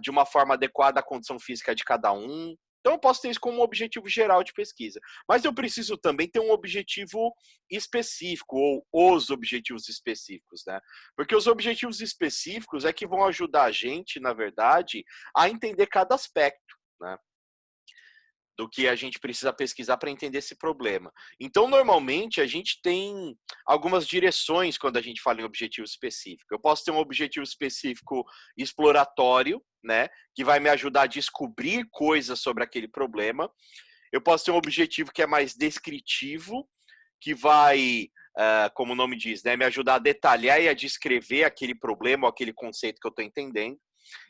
Speaker 1: de uma forma adequada à condição física de cada um. Então, eu posso ter isso como um objetivo geral de pesquisa. Mas eu preciso também ter um objetivo específico, ou os objetivos específicos, né? Porque os objetivos específicos é que vão ajudar a gente, na verdade, a entender cada aspecto, né, do que a gente precisa pesquisar para entender esse problema. Então, normalmente, a gente tem algumas direções quando a gente fala em objetivo específico. Eu posso ter um objetivo específico exploratório, né, que vai me ajudar a descobrir coisas sobre aquele problema. Eu posso ter um objetivo que é mais descritivo, que vai como o nome diz, né, me ajudar a detalhar e a descrever aquele problema ou aquele conceito que eu estou entendendo.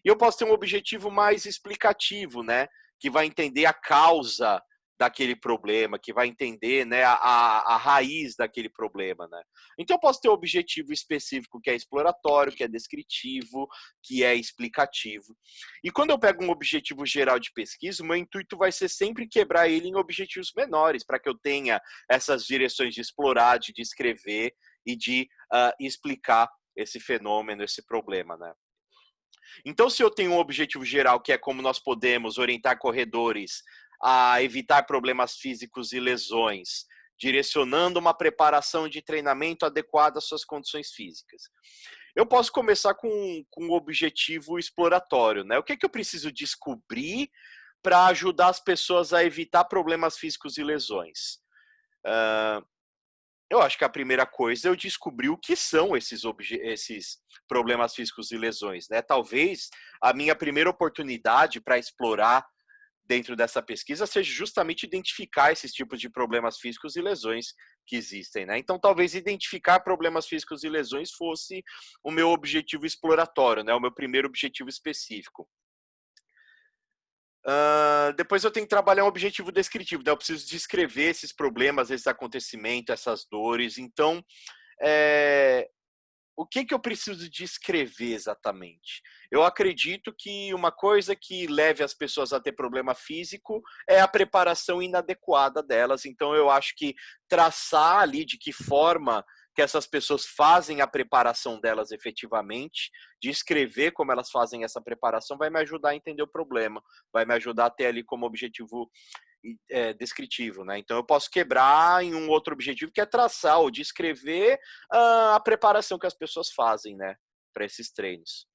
Speaker 1: E eu posso ter um objetivo mais explicativo, né, que vai entender a causa daquele problema, que vai entender, né, a raiz daquele problema, né. Então eu posso ter um objetivo específico que é exploratório, que é descritivo, que é explicativo. E quando eu pego um objetivo geral de pesquisa, o meu intuito vai ser sempre quebrar ele em objetivos menores, para que eu tenha essas direções de explorar, de descrever e de explicar esse fenômeno, esse problema, né? Então, se eu tenho um objetivo geral, que é como nós podemos orientar corredores a evitar problemas físicos e lesões, direcionando uma preparação de treinamento adequada às suas condições físicas. Eu posso começar com um objetivo exploratório, né? O que é que eu preciso descobrir para ajudar as pessoas a evitar problemas físicos e lesões? Eu acho que a primeira coisa é eu descobrir o que são esses problemas físicos e lesões, né? Talvez a minha primeira oportunidade para explorar dentro dessa pesquisa seja justamente identificar esses tipos de problemas físicos e lesões que existem, né? Então, talvez identificar problemas físicos e lesões fosse o meu objetivo exploratório, né? O meu primeiro objetivo específico. Depois eu tenho que trabalhar um objetivo descritivo, né? Eu preciso descrever esses problemas, esses acontecimentos, essas dores. Então, é, o que eu preciso descrever exatamente? Eu acredito que uma coisa que leve as pessoas a ter problema físico é a preparação inadequada delas. Então, eu acho que traçar ali de que forma que essas pessoas fazem a preparação delas efetivamente, descrever como elas fazem essa preparação, vai me ajudar a entender o problema, vai me ajudar a ter ali como objetivo descritivo, né? Então eu posso quebrar em um outro objetivo que é traçar ou descrever a preparação que as pessoas fazem, né, para esses treinos.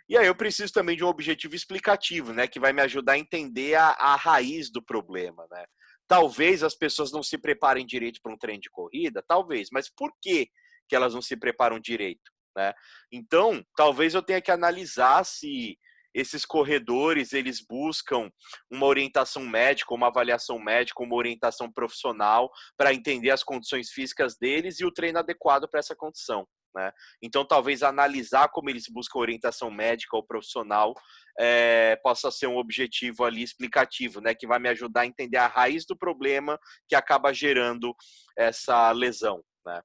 Speaker 1: E aí eu preciso também de um objetivo explicativo, né, que vai me ajudar a entender a raiz do problema, né? Talvez as pessoas não se preparem direito para um treino de corrida, talvez, mas por que elas não se preparam direito, né? Então, talvez eu tenha que analisar se esses corredores, eles buscam uma orientação médica, uma avaliação médica, uma orientação profissional para entender as condições físicas deles e o treino adequado para essa condição, né? Então, talvez analisar como eles buscam orientação médica ou profissional possa ser um objetivo ali explicativo, né? Que vai me ajudar a entender a raiz do problema que acaba gerando essa lesão, né?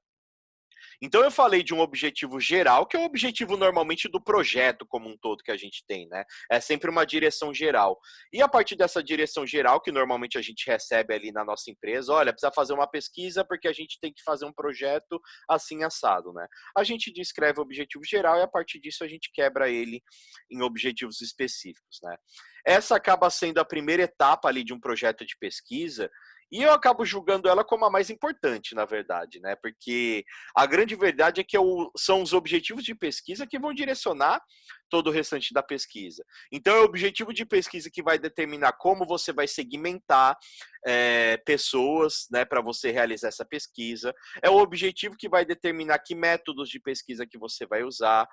Speaker 1: Então eu falei de um objetivo geral, que é o objetivo normalmente do projeto como um todo que a gente tem, né? É sempre uma direção geral. E a partir dessa direção geral, que normalmente a gente recebe ali na nossa empresa, olha, precisa fazer uma pesquisa porque a gente tem que fazer um projeto assim assado, né? A gente descreve o objetivo geral e a partir disso a gente quebra ele em objetivos específicos, né? Essa acaba sendo a primeira etapa ali de um projeto de pesquisa, e eu acabo julgando ela como a mais importante, na verdade, né? Porque a grande verdade é que são os objetivos de pesquisa que vão direcionar todo o restante da pesquisa. Então, é o objetivo de pesquisa que vai determinar como você vai segmentar pessoas, né, para você realizar essa pesquisa. É o objetivo que vai determinar que métodos de pesquisa que você vai usar.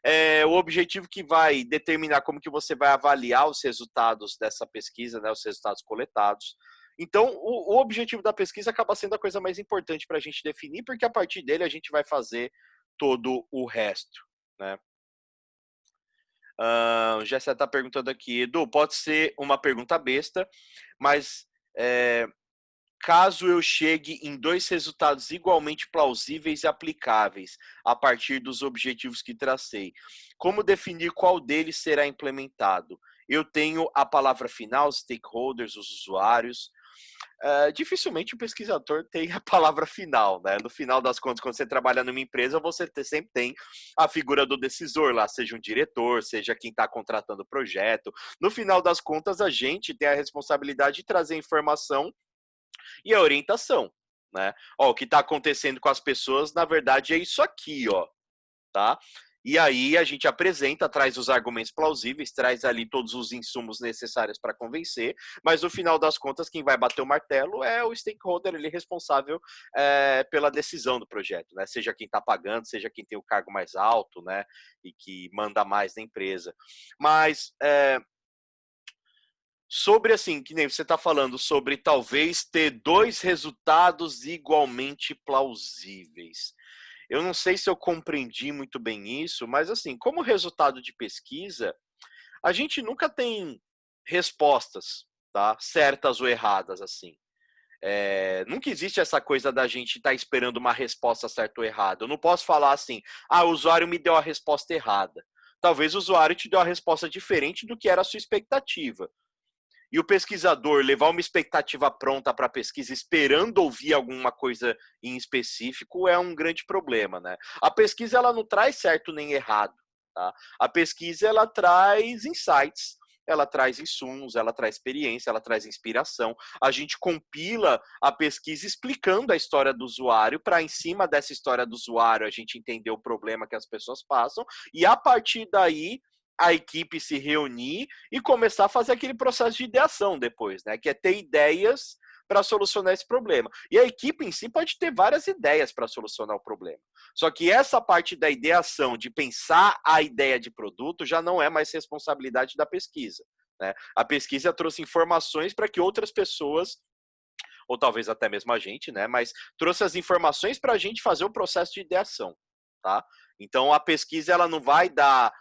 Speaker 1: É o objetivo que vai determinar como que você vai avaliar os resultados dessa pesquisa, né, os resultados coletados. Então, o objetivo da pesquisa acaba sendo a coisa mais importante para a gente definir, porque a partir dele a gente vai fazer todo o resto, né? O Jessé está perguntando aqui, Edu, pode ser uma pergunta besta, mas caso eu chegue em dois resultados igualmente plausíveis e aplicáveis a partir dos objetivos que tracei, como definir qual deles será implementado? Eu tenho a palavra final, os stakeholders, os usuários. Dificilmente o pesquisador tem a palavra final, né? No final das contas, quando você trabalha numa empresa, você sempre tem a figura do decisor lá, seja um diretor, seja quem está contratando o projeto. No final das contas, a gente tem a responsabilidade de trazer informação e a orientação, né? Ó, o que está acontecendo com as pessoas, na verdade, é isso aqui, ó, tá? E aí a gente apresenta, traz os argumentos plausíveis, traz ali todos os insumos necessários para convencer, mas no final das contas quem vai bater o martelo é o stakeholder, ele é responsável pela decisão do projeto, né? Seja quem está pagando, seja quem tem o cargo mais alto, né? E que manda mais na empresa. Mas Sobre, assim, que nem você está falando, sobre talvez ter dois resultados igualmente plausíveis. Eu não sei se eu compreendi muito bem isso, mas, assim, como resultado de pesquisa, a gente nunca tem respostas, tá? Certas ou erradas, assim. Nunca existe essa coisa da gente estar esperando uma resposta certa ou errada. Eu não posso falar assim, o usuário me deu a resposta errada. Talvez o usuário te deu a resposta diferente do que era a sua expectativa. E o pesquisador levar uma expectativa pronta para a pesquisa esperando ouvir alguma coisa em específico é um grande problema, né? A pesquisa ela não traz certo nem errado, tá? A pesquisa ela traz insights, ela traz insumos, ela traz experiência, ela traz inspiração. A gente compila a pesquisa explicando a história do usuário para em cima dessa história do usuário a gente entender o problema que as pessoas passam e a partir daí a equipe se reunir e começar a fazer aquele processo de ideação depois, né? Que é ter ideias para solucionar esse problema. E a equipe em si pode ter várias ideias para solucionar o problema. Só que essa parte da ideação, de pensar a ideia de produto, já não é mais responsabilidade da pesquisa, né? A pesquisa trouxe informações para que outras pessoas, ou talvez até mesmo a gente, né? Mas trouxe as informações para a gente fazer o processo de ideação, tá? Então a pesquisa ela não vai dar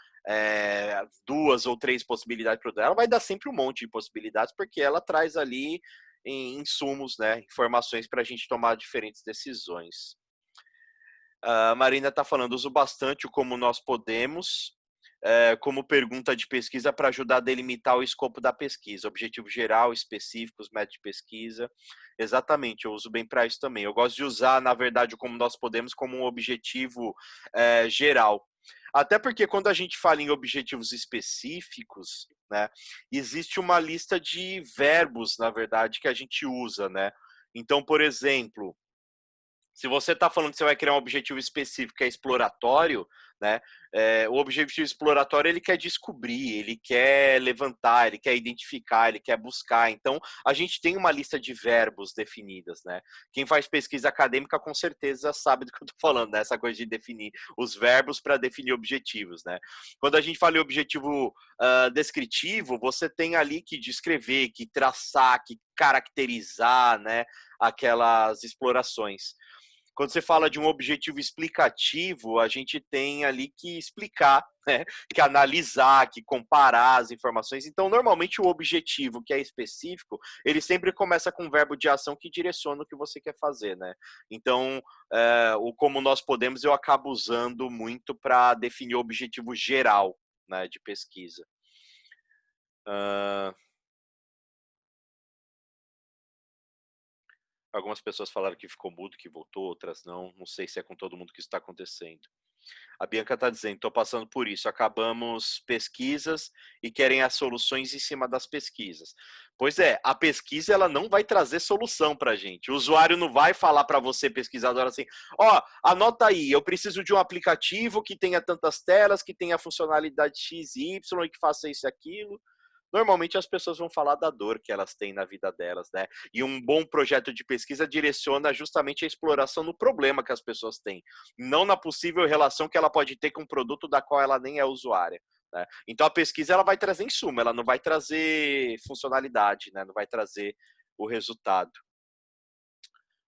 Speaker 1: duas ou três possibilidades para ela vai dar sempre um monte de possibilidades porque ela traz ali insumos, né, informações para a gente tomar diferentes decisões. A Marina está falando, uso bastante o como nós podemos como pergunta de pesquisa para ajudar a delimitar o escopo da pesquisa, objetivo geral, específicos, método de pesquisa. Exatamente, eu uso bem para isso também. Eu gosto de usar, na verdade, o como nós podemos como um objetivo geral. Até porque quando a gente fala em objetivos específicos, né, existe uma lista de verbos, na verdade, que a gente usa, né? Então, por exemplo, se você está falando que você vai criar um objetivo específico que é exploratório, né? O objetivo exploratório ele quer descobrir, ele quer levantar, ele quer identificar, ele quer buscar. Então, a gente tem uma lista de verbos definidas, né? Quem faz pesquisa acadêmica com certeza sabe do que eu estou falando, né? Essa coisa de definir os verbos para definir objetivos, né? Quando a gente fala em objetivo descritivo, você tem ali que descrever, que traçar, que caracterizar, né? Aquelas explorações. Quando você fala de um objetivo explicativo, a gente tem ali que explicar, né? Que analisar, que comparar as informações. Então, normalmente, o objetivo que é específico, ele sempre começa com um verbo de ação que direciona o que você quer fazer, né? Então, o como nós podemos, eu acabo usando muito para definir o objetivo geral, né, de pesquisa. Algumas pessoas falaram que ficou mudo, que voltou, outras não. Não sei se é com todo mundo que isso está acontecendo. A Bianca está dizendo, estou passando por isso. Acabamos pesquisas e querem as soluções em cima das pesquisas. Pois é, a pesquisa ela não vai trazer solução para a gente. O usuário não vai falar para você, pesquisador, assim, anota aí, eu preciso de um aplicativo que tenha tantas telas, que tenha funcionalidade X e Y, e que faça isso e aquilo. Normalmente as pessoas vão falar da dor que elas têm na vida delas, né? E um bom projeto de pesquisa direciona justamente a exploração no problema que as pessoas têm, não na possível relação que ela pode ter com um produto da qual ela nem é usuária, né? Então a pesquisa ela vai trazer insumo, ela não vai trazer funcionalidade, né? Não vai trazer o resultado.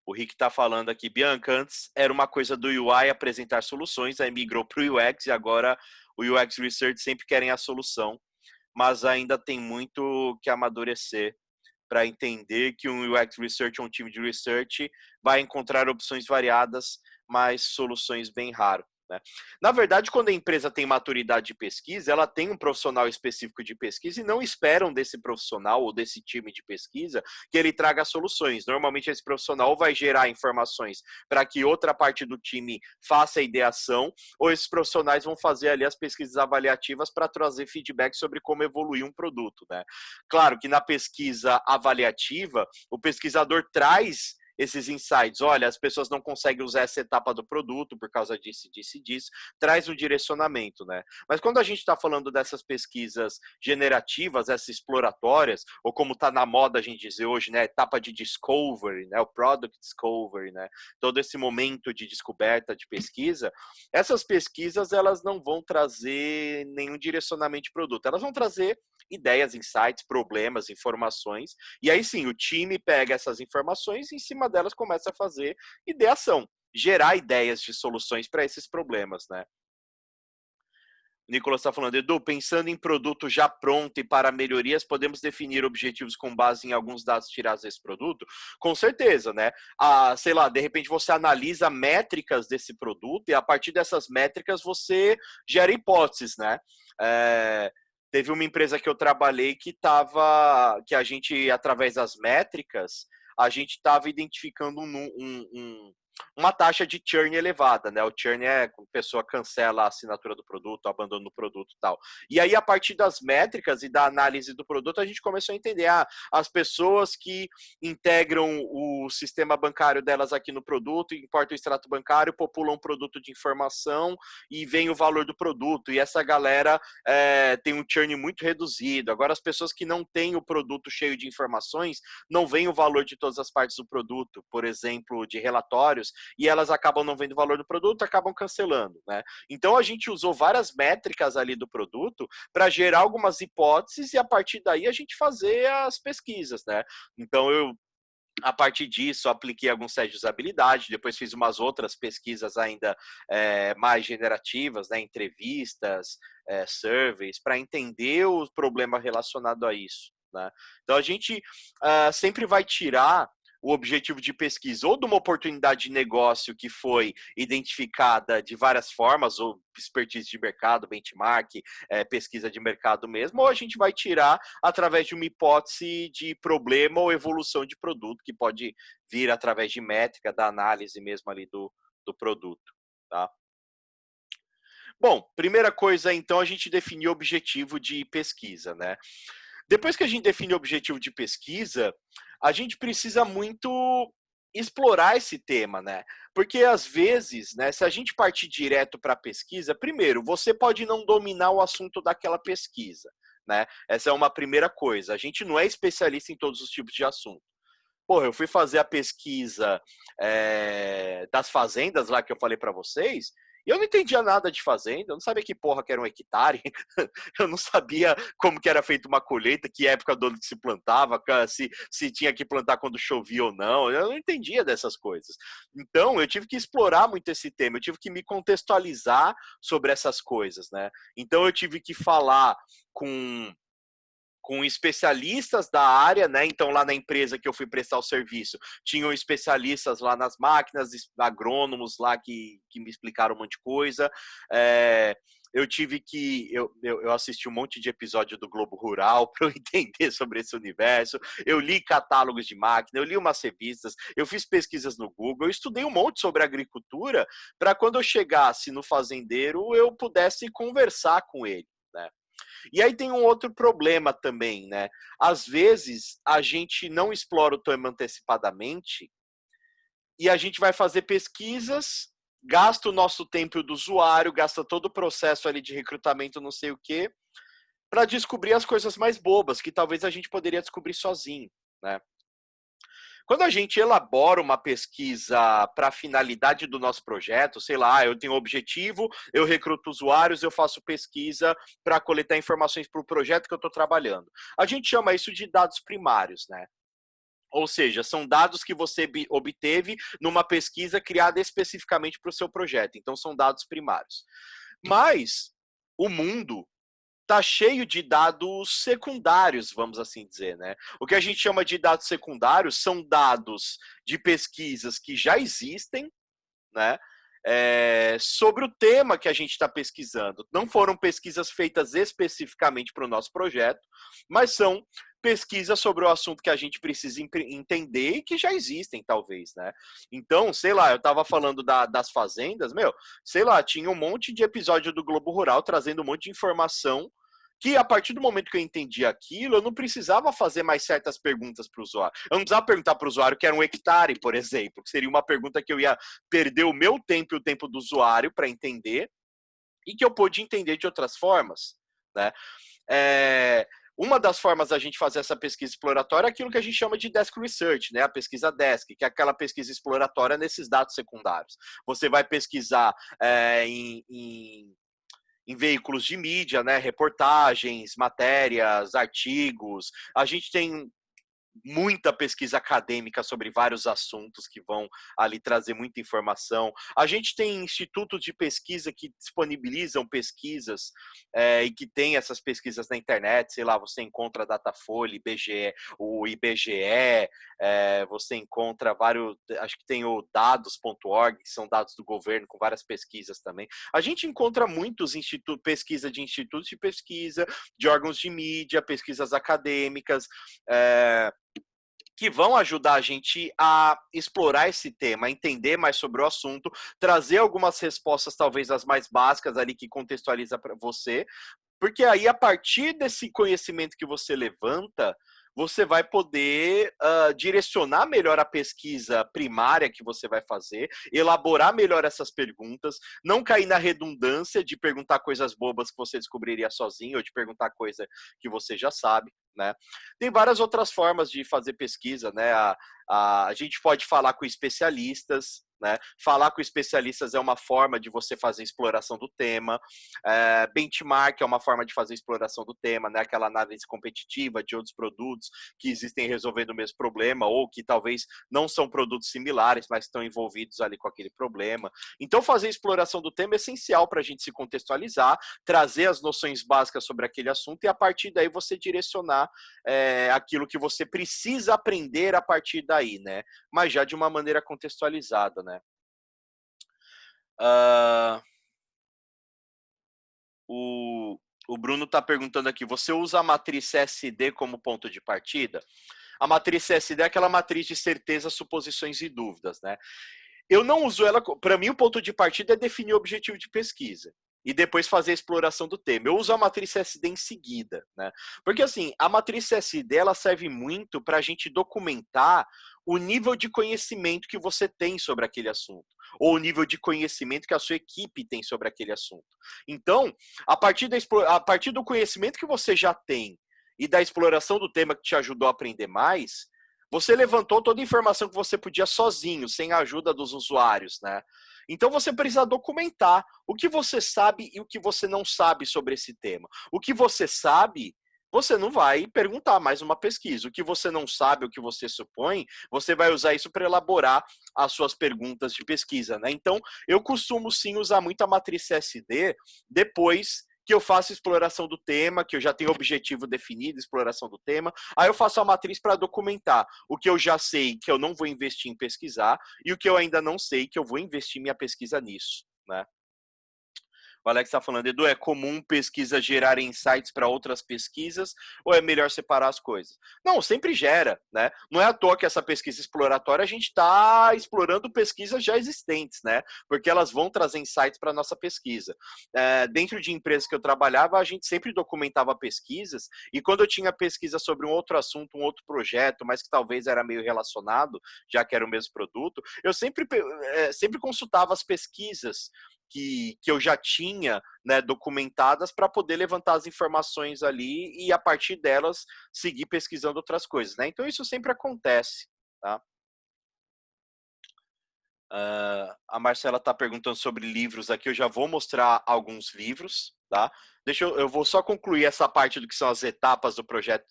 Speaker 1: O Rick está falando aqui, Bianca, antes era uma coisa do UI apresentar soluções, aí migrou para o UX e agora o UX Research sempre querem a solução, mas ainda tem muito que amadurecer para entender que um UX Research ou um time de research vai encontrar opções variadas, mas soluções bem raro. Né? Na verdade, quando a empresa tem maturidade de pesquisa, ela tem um profissional específico de pesquisa e não esperam desse profissional ou desse time de pesquisa que ele traga soluções. Normalmente, esse profissional vai gerar informações para que outra parte do time faça a ideação, ou esses profissionais vão fazer ali as pesquisas avaliativas para trazer feedback sobre como evoluir um produto. Né? Claro que na pesquisa avaliativa, o pesquisador traz esses insights. Olha, as pessoas não conseguem usar essa etapa do produto por causa disso, disso e disso. Traz um direcionamento, né? Mas quando a gente está falando dessas pesquisas generativas, essas exploratórias, ou como está na moda a gente dizer hoje, né? Etapa de discovery, né? O product discovery, né? Todo esse momento de descoberta de pesquisa, essas pesquisas elas não vão trazer nenhum direcionamento de produto, elas vão trazer ideias, insights, problemas, informações, e aí sim, o time pega essas informações e em cima delas começa a fazer ideação, gerar ideias de soluções para esses problemas, né? O Nicolas está falando, Edu, pensando em produto já pronto e para melhorias, podemos definir objetivos com base em alguns dados tirados desse produto? Com certeza, né? Sei lá, de repente você analisa métricas desse produto e a partir dessas métricas você gera hipóteses, né? Teve uma empresa que eu trabalhei que a gente, através das métricas, a gente estava identificando uma taxa de churn elevada, né? O churn é quando a pessoa cancela a assinatura do produto, abandona o produto e tal. E aí, a partir das métricas e da análise do produto, a gente começou a entender as pessoas que integram o sistema bancário delas aqui no produto, importam o extrato bancário, populam um produto de informação e vem o valor do produto. E essa galera tem um churn muito reduzido. Agora, as pessoas que não têm o produto cheio de informações, não veem o valor de todas as partes do produto, por exemplo, de relatórios, e elas acabam não vendo o valor do produto, acabam cancelando, né? Então a gente usou várias métricas ali do produto para gerar algumas hipóteses e a partir daí a gente fazer as pesquisas, né? Então a partir disso, apliquei alguns testes de usabilidade, depois fiz umas outras pesquisas ainda mais generativas, né, entrevistas, surveys, para entender o problema relacionado a isso, né? Então, a gente sempre vai tirar o objetivo de pesquisa ou de uma oportunidade de negócio que foi identificada de várias formas, ou expertise de mercado, benchmark, pesquisa de mercado mesmo, ou a gente vai tirar através de uma hipótese de problema ou evolução de produto, que pode vir através de métrica, da análise mesmo ali do produto, tá? Bom, primeira coisa, então, a gente definiu o objetivo de pesquisa, né? Depois que a gente define o objetivo de pesquisa, a gente precisa muito explorar esse tema, né? Porque às vezes, né, se a gente partir direto para a pesquisa, primeiro, você pode não dominar o assunto daquela pesquisa, né? Essa é uma primeira coisa. A gente não é especialista em todos os tipos de assunto. Porra, eu fui fazer a pesquisa das fazendas lá que eu falei para vocês, e eu não entendia nada de fazenda, eu não sabia que porra que era um hectare, eu não sabia como que era feita uma colheita, que época do ano que se plantava, se tinha que plantar quando chovia ou não, eu não entendia dessas coisas. Então, eu tive que explorar muito esse tema, eu tive que me contextualizar sobre essas coisas, né? Então, eu tive que falar com especialistas da área, né? Então, lá na empresa que eu fui prestar o serviço, tinham especialistas lá nas máquinas, agrônomos lá que me explicaram um monte de coisa. Eu tive que... Eu assisti um monte de episódio do Globo Rural para eu entender sobre esse universo. Eu li catálogos de máquina, eu li umas revistas, eu fiz pesquisas no Google, eu estudei um monte sobre agricultura para quando eu chegasse no fazendeiro, eu pudesse conversar com ele, né? E aí tem um outro problema também, né? Às vezes a gente não explora o tema antecipadamente e a gente vai fazer pesquisas, gasta o nosso tempo do usuário, gasta todo o processo ali de recrutamento, não sei o quê, para descobrir as coisas mais bobas que talvez a gente poderia descobrir sozinho, né? Quando a gente elabora uma pesquisa para a finalidade do nosso projeto, sei lá, eu tenho um objetivo, eu recruto usuários, eu faço pesquisa para coletar informações para o projeto que eu estou trabalhando. A gente chama isso de dados primários, né? Ou seja, são dados que você obteve numa pesquisa criada especificamente para o seu projeto. Então, são dados primários. Mas o mundo está cheio de dados secundários, vamos assim dizer, né? O que a gente chama de dados secundários são dados de pesquisas que já existem, né? Sobre o tema que a gente está pesquisando. Não foram pesquisas feitas especificamente para o nosso projeto, mas são pesquisas sobre o assunto que a gente precisa entender e que já existem, talvez, né? Então, sei lá, eu estava falando das fazendas, sei lá, tinha um monte de episódio do Globo Rural trazendo um monte de informação que a partir do momento que eu entendi aquilo, eu não precisava fazer mais certas perguntas para o usuário. Eu não precisava perguntar para o usuário que era um hectare, por exemplo, que seria uma pergunta que eu ia perder o meu tempo e o tempo do usuário para entender, e que eu pude entender de outras formas, né? Uma das formas da gente fazer essa pesquisa exploratória é aquilo que a gente chama de desk research, né? A pesquisa desk, que é aquela pesquisa exploratória nesses dados secundários. Você vai pesquisar em veículos de mídia, né? Reportagens, matérias, artigos. A gente tem muita pesquisa acadêmica sobre vários assuntos que vão ali trazer muita informação. A gente tem institutos de pesquisa que disponibilizam pesquisas e que tem essas pesquisas na internet, sei lá, você encontra a Datafolha, IBGE, o IBGE, você encontra vários, acho que tem o dados.org, que são dados do governo, com várias pesquisas também. A gente encontra muitos pesquisa de institutos de pesquisa, de órgãos de mídia, pesquisas acadêmicas, que vão ajudar a gente a explorar esse tema, a entender mais sobre o assunto, trazer algumas respostas, talvez as mais básicas ali, que contextualiza para você, porque aí, a partir desse conhecimento que você levanta, você vai poder direcionar melhor a pesquisa primária que você vai fazer, elaborar melhor essas perguntas, não cair na redundância de perguntar coisas bobas que você descobriria sozinho, ou de perguntar coisa que você já sabe, né? Tem várias outras formas de fazer pesquisa, né? A gente pode falar com especialistas, né? Falar com especialistas é uma forma de você fazer exploração do tema. Benchmark é uma forma de fazer exploração do tema, né? Aquela análise competitiva de outros produtos que existem resolvendo o mesmo problema, ou que talvez não são produtos similares, mas estão envolvidos ali com aquele problema. Então, fazer exploração do tema é essencial para a gente se contextualizar, trazer as noções básicas sobre aquele assunto, e a partir daí você direcionar aquilo que você precisa aprender a partir daí, né? Mas já de uma maneira contextualizada, né? O Bruno está perguntando aqui, você usa a matriz CSD como ponto de partida? A matriz CSD é aquela matriz de certeza, suposições e dúvidas, né? Eu não uso ela, para mim o ponto de partida é definir o objetivo de pesquisa e depois fazer a exploração do tema. Eu uso a matriz CSD em seguida, né? Porque assim, a matriz CSD ela serve muito para a gente documentar o nível de conhecimento que você tem sobre aquele assunto, ou o nível de conhecimento que a sua equipe tem sobre aquele assunto. Então, a partir do conhecimento que você já tem e da exploração do tema que te ajudou a aprender mais, você levantou toda a informação que você podia sozinho, sem a ajuda dos usuários, né? Então você precisa documentar o que você sabe e o que você não sabe sobre esse tema. O que você sabe, você não vai perguntar mais uma pesquisa. O que você não sabe, o que você supõe, você vai usar isso para elaborar as suas perguntas de pesquisa, né? Então, eu costumo sim usar muito a matriz CSD depois que eu faço exploração do tema, que eu já tenho objetivo definido, exploração do tema, aí eu faço a matriz para documentar o que eu já sei que eu não vou investir em pesquisar e o que eu ainda não sei que eu vou investir minha pesquisa nisso, né? O Alex está falando, Edu, é comum pesquisa gerar insights para outras pesquisas ou é melhor separar as coisas? Não, sempre gera, né? Não é à toa que essa pesquisa exploratória a gente está explorando pesquisas já existentes, né? Porque elas vão trazer insights para a nossa pesquisa. Dentro de empresas que eu trabalhava, a gente sempre documentava pesquisas e quando eu tinha pesquisa sobre um outro assunto, um outro projeto, mas que talvez era meio relacionado, já que era o mesmo produto, eu sempre consultava as pesquisas que eu já tinha, né, documentadas para poder levantar as informações ali e, a partir delas, seguir pesquisando outras coisas, né? Então, isso sempre acontece, tá? A Marcela está perguntando sobre livros aqui, eu já vou mostrar alguns livros, tá? Eu vou só concluir essa parte do que são as etapas do projeto,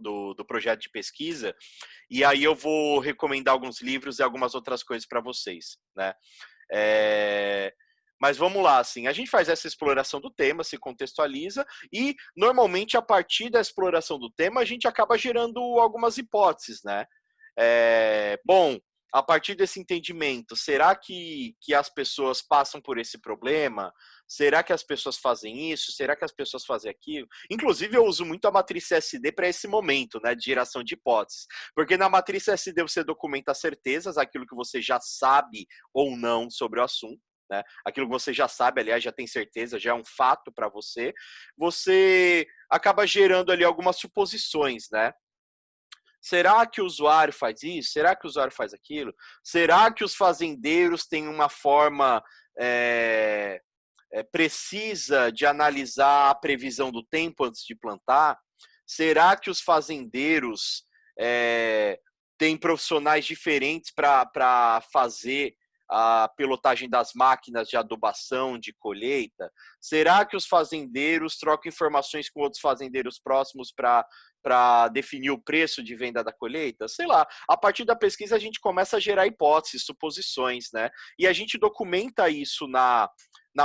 Speaker 1: do projeto de pesquisa, e aí eu vou recomendar alguns livros e algumas outras coisas para vocês, né? Mas vamos lá, assim, a gente faz essa exploração do tema, se contextualiza e, normalmente, a partir da exploração do tema, a gente acaba gerando algumas hipóteses, né? Bom, a partir desse entendimento, será que as pessoas passam por esse problema? Será que as pessoas fazem isso? Será que as pessoas fazem aquilo? Inclusive, eu uso muito a matriz CSD para esse momento, né, de geração de hipóteses. Porque na matriz CSD você documenta certezas, aquilo que você já sabe ou não sobre o assunto, né? Aquilo que você já sabe, aliás, já tem certeza, já é um fato para você, você acaba gerando ali algumas suposições, né? Será que o usuário faz isso? Será que o usuário faz aquilo? Será que os fazendeiros têm uma forma precisa de analisar a previsão do tempo antes de plantar? Será que os fazendeiros têm profissionais diferentes para fazer a pilotagem das máquinas de adubação, de colheita? Será que os fazendeiros trocam informações com outros fazendeiros próximos para definir o preço de venda da colheita? Sei lá. A partir da pesquisa a gente começa a gerar hipóteses, suposições, né? E a gente documenta isso na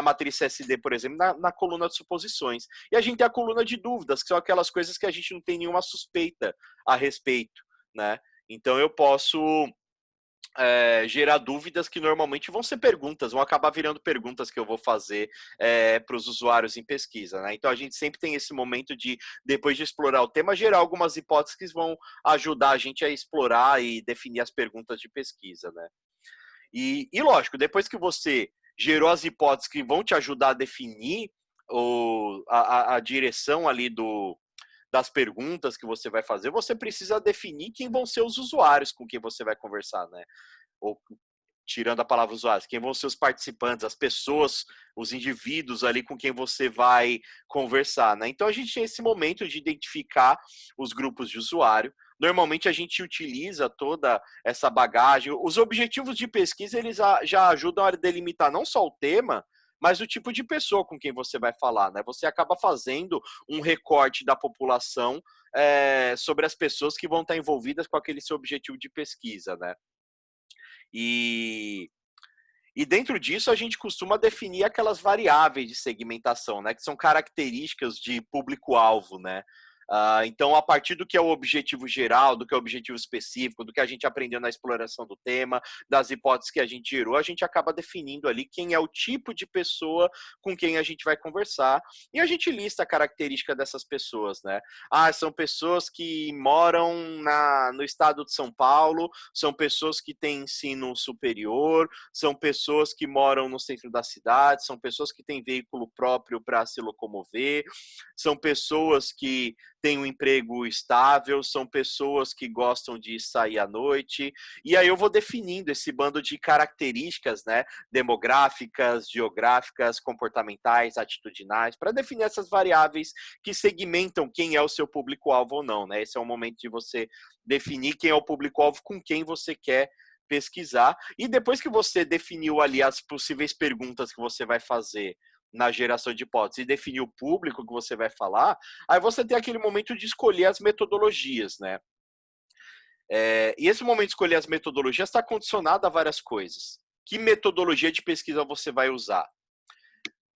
Speaker 1: matriz CSD, por exemplo, na coluna de suposições. E a gente tem a coluna de dúvidas, que são aquelas coisas que a gente não tem nenhuma suspeita a respeito, né? Então eu posso gerar dúvidas que normalmente vão ser perguntas, vão acabar virando perguntas que eu vou fazer para os usuários em pesquisa, né? Então a gente sempre tem esse momento de, depois de explorar o tema, gerar algumas hipóteses que vão ajudar a gente a explorar e definir as perguntas de pesquisa, né? E lógico, depois que você gerou as hipóteses que vão te ajudar a definir a direção ali das perguntas que você vai fazer, você precisa definir quem vão ser os usuários com quem você vai conversar, né? Ou tirando a palavra usuários, quem vão ser os participantes, as pessoas, os indivíduos ali com quem você vai conversar, né? Então a gente tem esse momento de identificar os grupos de usuário. Normalmente a gente utiliza toda essa bagagem. Os objetivos de pesquisa, eles já ajudam a delimitar não só o tema, mas o tipo de pessoa com quem você vai falar, né? Você acaba fazendo um recorte da população sobre as pessoas que vão estar envolvidas com aquele seu objetivo de pesquisa, né? E dentro disso a gente costuma definir aquelas variáveis de segmentação, né? Que são características de público-alvo, né? Então, a partir do que é o objetivo geral, do que é o objetivo específico, do que a gente aprendeu na exploração do tema, das hipóteses que a gente gerou, a gente acaba definindo ali quem é o tipo de pessoa com quem a gente vai conversar e a gente lista a característica dessas pessoas, né? São pessoas que moram no estado de São Paulo, são pessoas que têm ensino superior, são pessoas que moram no centro da cidade, são pessoas que têm veículo próprio para se locomover, são pessoas que têm um emprego estável, são pessoas que gostam de sair à noite, e aí eu vou definindo esse bando de características, né, demográficas, geográficas, comportamentais, atitudinais, para definir essas variáveis que segmentam quem é o seu público-alvo ou não, né? Esse é o momento de você definir quem é o público-alvo com quem você quer pesquisar, e depois que você definiu ali as possíveis perguntas que você vai fazer na geração de hipóteses e definir o público que você vai falar, aí você tem aquele momento de escolher as metodologias, né? E esse momento de escolher as metodologias está condicionado a várias coisas. Que metodologia de pesquisa você vai usar?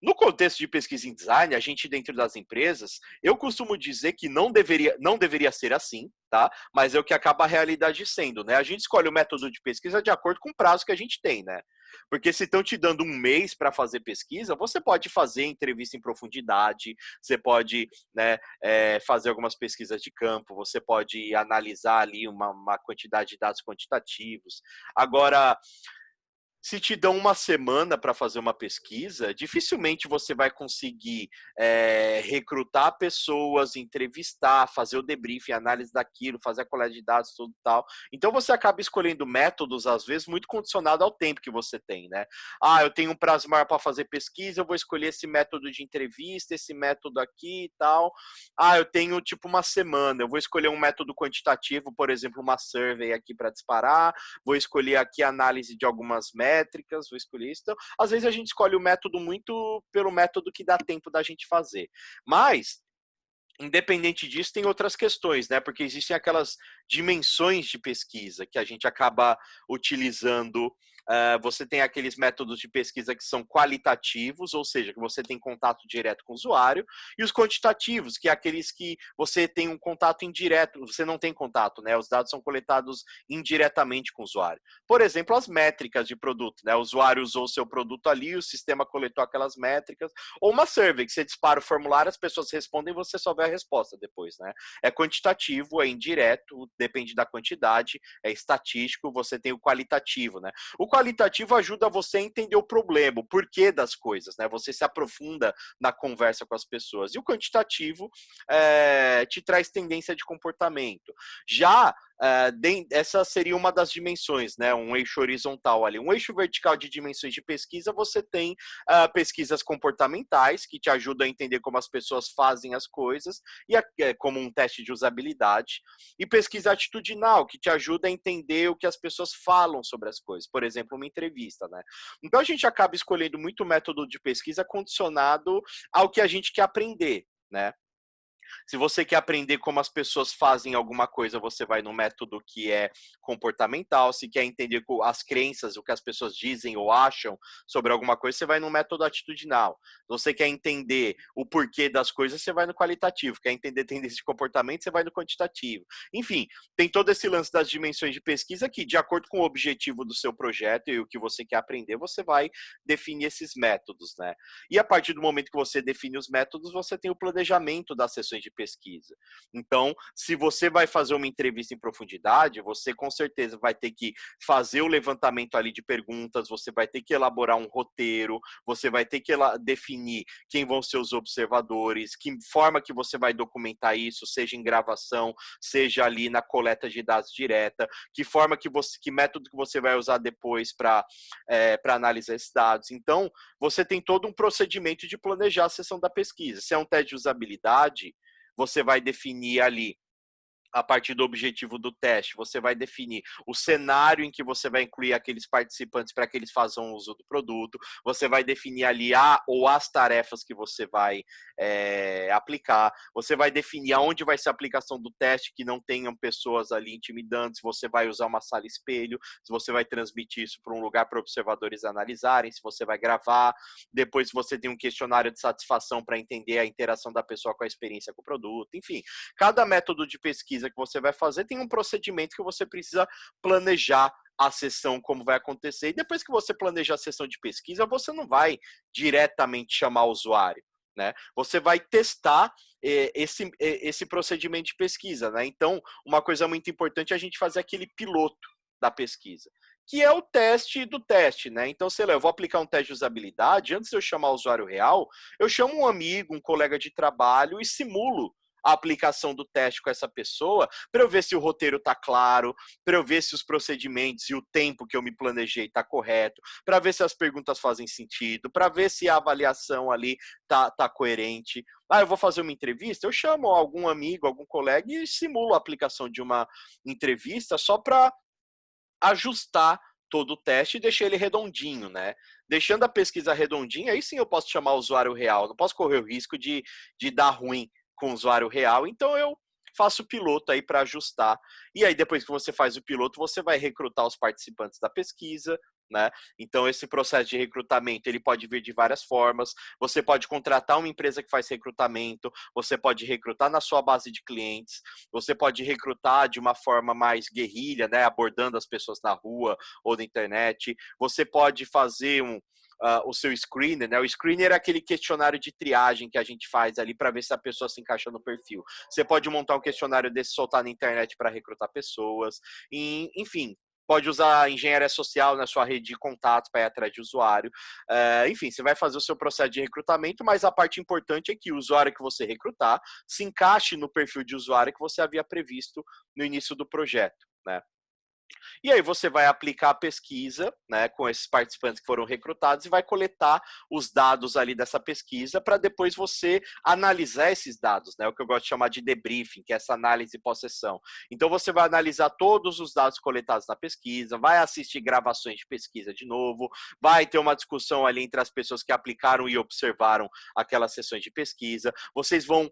Speaker 1: No contexto de pesquisa em design, a gente dentro das empresas, eu costumo dizer que não deveria ser assim, tá? Mas é o que acaba a realidade sendo, né? A gente escolhe o método de pesquisa de acordo com o prazo que a gente tem, né? Porque se estão te dando um mês para fazer pesquisa, você pode fazer entrevista em profundidade, você pode, né, fazer algumas pesquisas de campo, você pode analisar ali uma quantidade de dados quantitativos. Agora, se te dão uma semana para fazer uma pesquisa, dificilmente você vai conseguir recrutar pessoas, entrevistar, fazer o debriefing, análise daquilo, fazer a coleta de dados, tudo tal. Então você acaba escolhendo métodos, às vezes, muito condicionado ao tempo que você tem, né? Eu tenho um prazo maior para fazer pesquisa, eu vou escolher esse método de entrevista, esse método aqui e tal. Eu tenho tipo uma semana, eu vou escolher um método quantitativo, por exemplo, uma survey aqui para disparar, vou escolher aqui a análise de algumas métricas, vou escolher isso. Então, às vezes a gente escolhe o método muito pelo método que dá tempo da gente fazer. Mas, independente disso, tem outras questões, né? Porque existem aquelas dimensões de pesquisa que a gente acaba utilizando. Você tem aqueles métodos de pesquisa que são qualitativos, ou seja, que você tem contato direto com o usuário, e os quantitativos, que é aqueles que você tem um contato indireto, você não tem contato, né? Os dados são coletados indiretamente com o usuário. Por exemplo, as métricas de produto, né? O usuário usou o seu produto ali, o sistema coletou aquelas métricas, ou uma survey, que você dispara o formulário, as pessoas respondem e você só vê a resposta depois, né? É quantitativo, é indireto, depende da quantidade, é estatístico, você tem o qualitativo, né? O qualitativo ajuda você a entender o problema, o porquê das coisas, né? Você se aprofunda na conversa com as pessoas. E o quantitativo te traz tendência de comportamento. Já essa seria uma das dimensões, né? Um eixo horizontal ali. Um eixo vertical de dimensões de pesquisa, você tem pesquisas comportamentais, que te ajudam a entender como as pessoas fazem as coisas, e como um teste de usabilidade, e pesquisa atitudinal, que te ajuda a entender o que as pessoas falam sobre as coisas, por exemplo, uma entrevista, né? Então a gente acaba escolhendo muito método de pesquisa condicionado ao que a gente quer aprender, né? Se você quer aprender como as pessoas fazem alguma coisa, você vai no método que é comportamental. Se quer entender as crenças, o que as pessoas dizem ou acham sobre alguma coisa, você vai no método atitudinal. Se você quer entender o porquê das coisas, você vai no qualitativo. Quer entender tendência de comportamento, você vai no quantitativo. Enfim, tem todo esse lance das dimensões de pesquisa que, de acordo com o objetivo do seu projeto e o que você quer aprender, você vai definir esses métodos, né? E a partir do momento que você define os métodos, você tem o planejamento das sessões de pesquisa. Então, se você vai fazer uma entrevista em profundidade, você com certeza vai ter que fazer o levantamento ali de perguntas, você vai ter que elaborar um roteiro, você vai ter que definir quem vão ser os observadores, que forma que você vai documentar isso, seja em gravação, seja ali na coleta de dados direta, que método que você vai usar depois para analisar esses dados. Então, você tem todo um procedimento de planejar a sessão da pesquisa. Se é um teste de usabilidade, você vai definir ali, a partir do objetivo do teste, você vai definir o cenário em que você vai incluir aqueles participantes para que eles façam uso do produto, você vai definir ali as tarefas que você vai aplicar, você vai definir aonde vai ser a aplicação do teste, que não tenham pessoas ali intimidando, se você vai usar uma sala espelho, se você vai transmitir isso para um lugar para observadores analisarem, se você vai gravar, depois você tem um questionário de satisfação para entender a interação da pessoa com a experiência com o produto, enfim, cada método de pesquisa que você vai fazer tem um procedimento que você precisa planejar a sessão, como vai acontecer. E depois que você planejar a sessão de pesquisa, você não vai diretamente chamar o usuário, né? Você vai testar esse procedimento de pesquisa, né? Então, uma coisa muito importante é a gente fazer aquele piloto da pesquisa, que é o teste do teste, né? Então, sei lá, eu vou aplicar um teste de usabilidade, antes de eu chamar o usuário real, eu chamo um amigo, um colega de trabalho e simulo a aplicação do teste com essa pessoa, para eu ver se o roteiro está claro, para eu ver se os procedimentos e o tempo que eu me planejei está correto, para ver se as perguntas fazem sentido, para ver se a avaliação ali tá coerente. Eu vou fazer uma entrevista, eu chamo algum amigo, algum colega e simulo a aplicação de uma entrevista só para ajustar todo o teste e deixar ele redondinho, né? Deixando a pesquisa redondinha, aí sim eu posso chamar o usuário real, não posso correr o risco de dar ruim com o usuário real, então eu faço o piloto aí para ajustar. E aí depois que você faz o piloto, você vai recrutar os participantes da pesquisa, né? Então esse processo de recrutamento, ele pode vir de várias formas. Você pode contratar uma empresa que faz recrutamento, você pode recrutar na sua base de clientes, você pode recrutar de uma forma mais guerrilha, né, abordando as pessoas na rua ou na internet. Você pode fazer o seu screener, né? O screener é aquele questionário de triagem que a gente faz ali para ver se a pessoa se encaixa no perfil. Você pode montar um questionário desse, soltar na internet para recrutar pessoas, enfim. Pode usar a engenharia social na sua rede de contatos para ir atrás de usuário. Enfim, você vai fazer o seu processo de recrutamento, mas a parte importante é que o usuário que você recrutar se encaixe no perfil de usuário que você havia previsto no início do projeto, né? E aí você vai aplicar a pesquisa, né, com esses participantes que foram recrutados e vai coletar os dados ali dessa pesquisa para depois você analisar esses dados, né, o que eu gosto de chamar de debriefing, que é essa análise pós-sessão. Então você vai analisar todos os dados coletados na pesquisa, vai assistir gravações de pesquisa de novo, vai ter uma discussão ali entre as pessoas que aplicaram e observaram aquelas sessões de pesquisa, vocês vão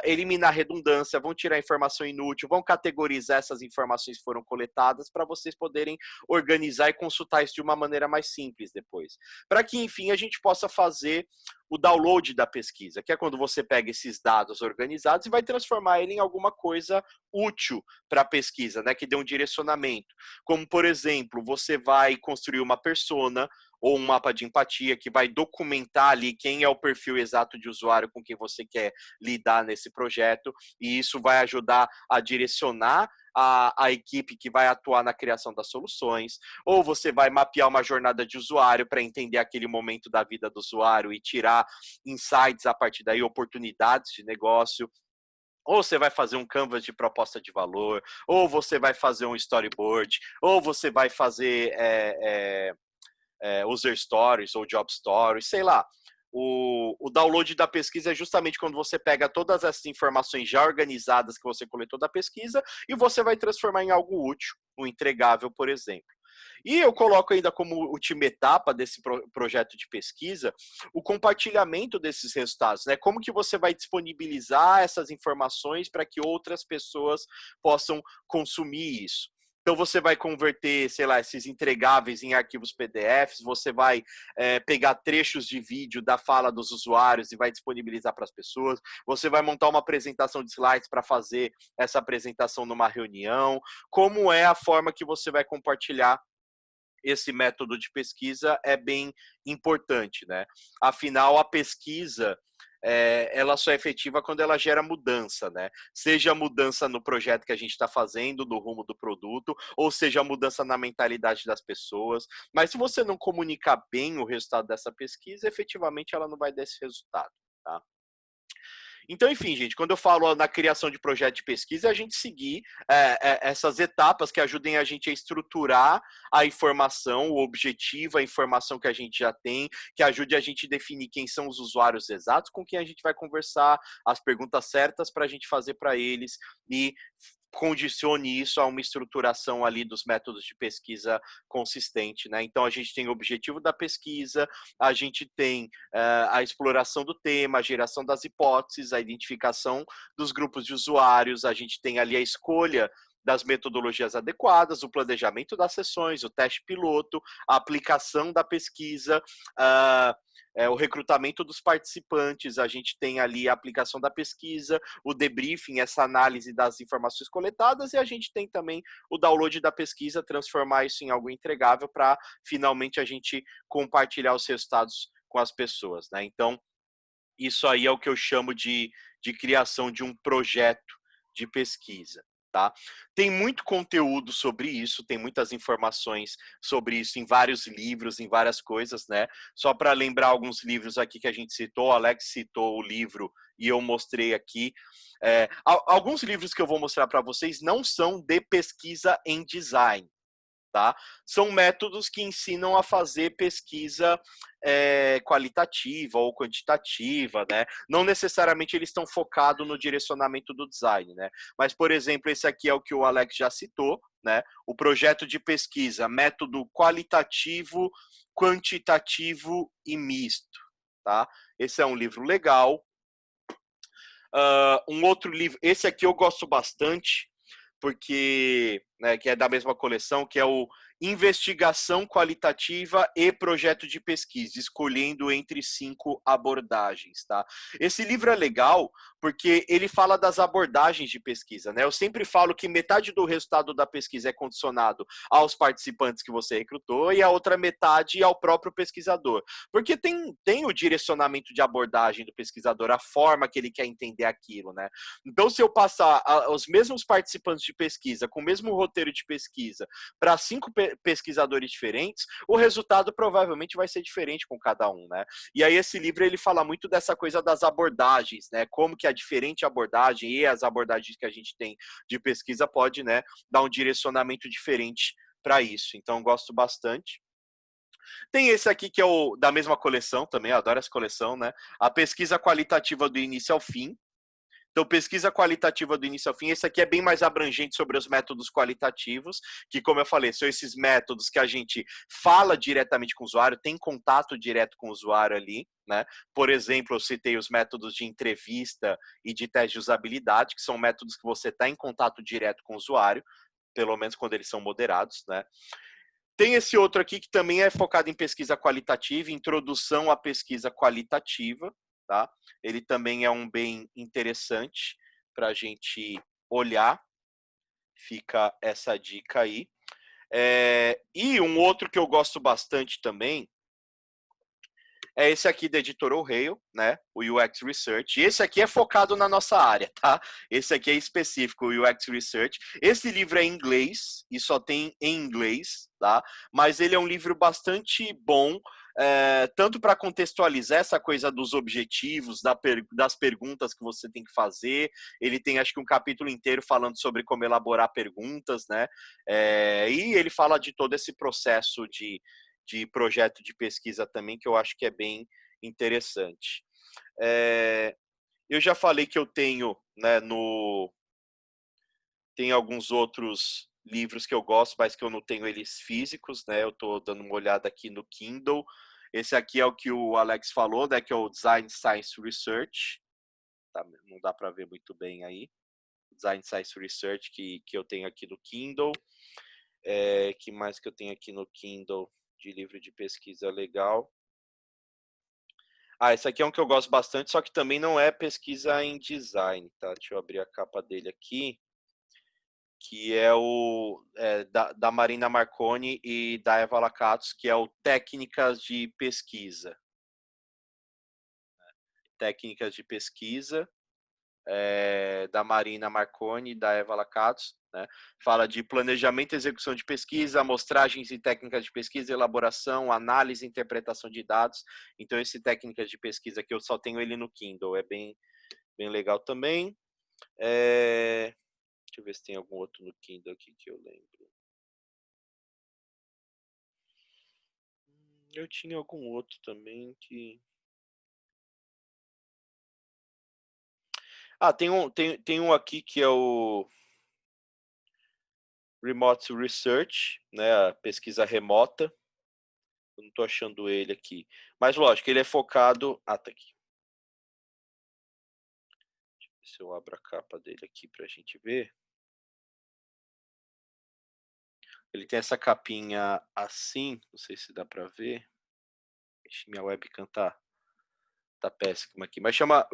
Speaker 1: eliminar redundância, vão tirar informação inútil, vão categorizar essas informações que foram coletadas para vocês poderem organizar e consultar isso de uma maneira mais simples depois. Para que, enfim, a gente possa fazer o download da pesquisa, que é quando você pega esses dados organizados e vai transformar ele em alguma coisa útil para a pesquisa, né, que dê um direcionamento. Como, por exemplo, você vai construir uma persona ou um mapa de empatia que vai documentar ali quem é o perfil exato de usuário com quem você quer lidar nesse projeto, e isso vai ajudar a direcionar a equipe que vai atuar na criação das soluções, ou você vai mapear uma jornada de usuário para entender aquele momento da vida do usuário e tirar insights a partir daí, oportunidades de negócio. Ou você vai fazer um canvas de proposta de valor, ou você vai fazer um storyboard, ou você vai fazer user stories ou job stories, sei lá. O download da pesquisa é justamente quando você pega todas essas informações já organizadas que você coletou da pesquisa e você vai transformar em algo útil, um entregável, por exemplo. E eu coloco ainda como última etapa desse projeto de pesquisa o compartilhamento desses resultados, né? Como que você vai disponibilizar essas informações para que outras pessoas possam consumir isso? Então você vai converter, sei lá, esses entregáveis em arquivos PDFs, você vai pegar trechos de vídeo da fala dos usuários e vai disponibilizar para as pessoas, você vai montar uma apresentação de slides para fazer essa apresentação numa reunião, como é a forma que você vai compartilhar esse método de pesquisa é bem importante, né? Afinal, a pesquisa ela só é efetiva quando ela gera mudança, né? Seja mudança no projeto que a gente está fazendo, no rumo do produto, ou seja mudança na mentalidade das pessoas. Mas se você não comunicar bem o resultado dessa pesquisa, efetivamente ela não vai dar esse resultado, tá? Então, enfim, gente, quando eu falo na criação de projeto de pesquisa, é a gente seguir essas etapas que ajudem a gente a estruturar a informação, o objetivo, a informação que a gente já tem, que ajude a gente a definir quem são os usuários exatos com quem a gente vai conversar, as perguntas certas para a gente fazer para eles e condicione isso a uma estruturação ali dos métodos de pesquisa consistente, né? Então a gente tem o objetivo da pesquisa, a gente tem a exploração do tema, a geração das hipóteses, a identificação dos grupos de usuários, a gente tem ali a escolha das metodologias adequadas, o planejamento das sessões, o teste piloto, a aplicação da pesquisa, o recrutamento dos participantes, a gente tem ali a aplicação da pesquisa, o debriefing, essa análise das informações coletadas, e a gente tem também o download da pesquisa, transformar isso em algo entregável para finalmente a gente compartilhar os resultados com as pessoas, né? Então, isso aí é o que eu chamo de criação de um projeto de pesquisa. Tá? Tem muito conteúdo sobre isso, tem muitas informações sobre isso em vários livros, em várias coisas, né? Só para lembrar alguns livros aqui que a gente citou, o Alex citou o livro e eu mostrei aqui. Alguns livros que eu vou mostrar para vocês não são de pesquisa em design, tá? São métodos que ensinam a fazer pesquisa qualitativa ou quantitativa, né? Não necessariamente eles estão focados no direcionamento do design, né? Mas, por exemplo, esse aqui é o que o Alex já citou, né? O projeto de pesquisa, método qualitativo, quantitativo e misto, tá? Esse é um livro legal. Um outro livro, esse aqui eu gosto bastante, porque, né, que é da mesma coleção, que é o Investigação Qualitativa e Projeto de Pesquisa, escolhendo entre 5 abordagens, tá? Esse livro é legal porque ele fala das abordagens de pesquisa, né? Eu sempre falo que metade do resultado da pesquisa é condicionado aos participantes que você recrutou e a outra metade ao próprio pesquisador. Porque tem o direcionamento de abordagem do pesquisador, a forma que ele quer entender aquilo, né? Então, se eu passar os mesmos participantes de pesquisa, com o mesmo roteiro de pesquisa, para 5 pesquisadores diferentes, o resultado provavelmente vai ser diferente com cada um, né? E aí esse livro ele fala muito dessa coisa das abordagens, né? Como que a diferente abordagem e as abordagens que a gente tem de pesquisa pode, né, dar um direcionamento diferente para isso. Então, gosto bastante. Tem esse aqui que é o da mesma coleção também, eu adoro essa coleção, né? A pesquisa qualitativa do início ao fim. Então, pesquisa qualitativa do início ao fim, esse aqui é bem mais abrangente sobre os métodos qualitativos, que, como eu falei, são esses métodos que a gente fala diretamente com o usuário, tem contato direto com o usuário ali, né? Por exemplo, eu citei os métodos de entrevista e de teste de usabilidade, que são métodos que você está em contato direto com o usuário, pelo menos quando eles são moderados, né? Tem esse outro aqui que também é focado em pesquisa qualitativa, introdução à pesquisa qualitativa, tá? Ele também é um bem interessante para a gente olhar, fica essa dica aí. E um outro que eu gosto bastante também é esse aqui da editora O'Reilly, né? O UX Research. E esse aqui é focado na nossa área, tá? Esse aqui é específico, o UX Research. Esse livro é em inglês e só tem em inglês, tá? Mas ele é um livro bastante bom, tanto para contextualizar essa coisa dos objetivos, das perguntas que você tem que fazer. Ele tem, acho que, um capítulo inteiro falando sobre como elaborar perguntas, né? E ele fala de todo esse processo de projeto de pesquisa também, que eu acho que é bem interessante. Eu já falei que eu tenho, né, tem alguns outros livros que eu gosto, mas que eu não tenho eles físicos, né? Eu estou dando uma olhada aqui no Kindle. Esse aqui é o que o Alex falou, né? Que é o Design Science Research. Tá, não dá para ver muito bem aí. Design Science Research que eu tenho aqui no Kindle. Que mais que eu tenho aqui no Kindle de livro de pesquisa legal? Esse aqui é um que eu gosto bastante, só que também não é pesquisa em design, tá? Deixa eu abrir a capa dele aqui, que é da Marina Marconi e da Eva Lakatos, que é o Técnicas de Pesquisa. Técnicas de Pesquisa, da Marina Marconi e da Eva Lakatos, né? Fala de planejamento e execução de pesquisa, amostragens e técnicas de pesquisa, elaboração, análise e interpretação de dados. Então, esse técnicas de pesquisa aqui eu só tenho ele no Kindle, é bem legal também. Deixa eu ver se tem algum outro no Kindle aqui que eu lembro. Eu tinha algum outro também que... tem um aqui que é o Remote Research, né, a pesquisa remota. Eu não estou achando ele aqui. Mas, lógico, ele é focado... tá aqui. Deixa eu ver se eu abro a capa dele aqui para a gente ver. Ele tem essa capinha assim, não sei se dá para ver. Deixa minha webcam tá péssimo aqui, mas chama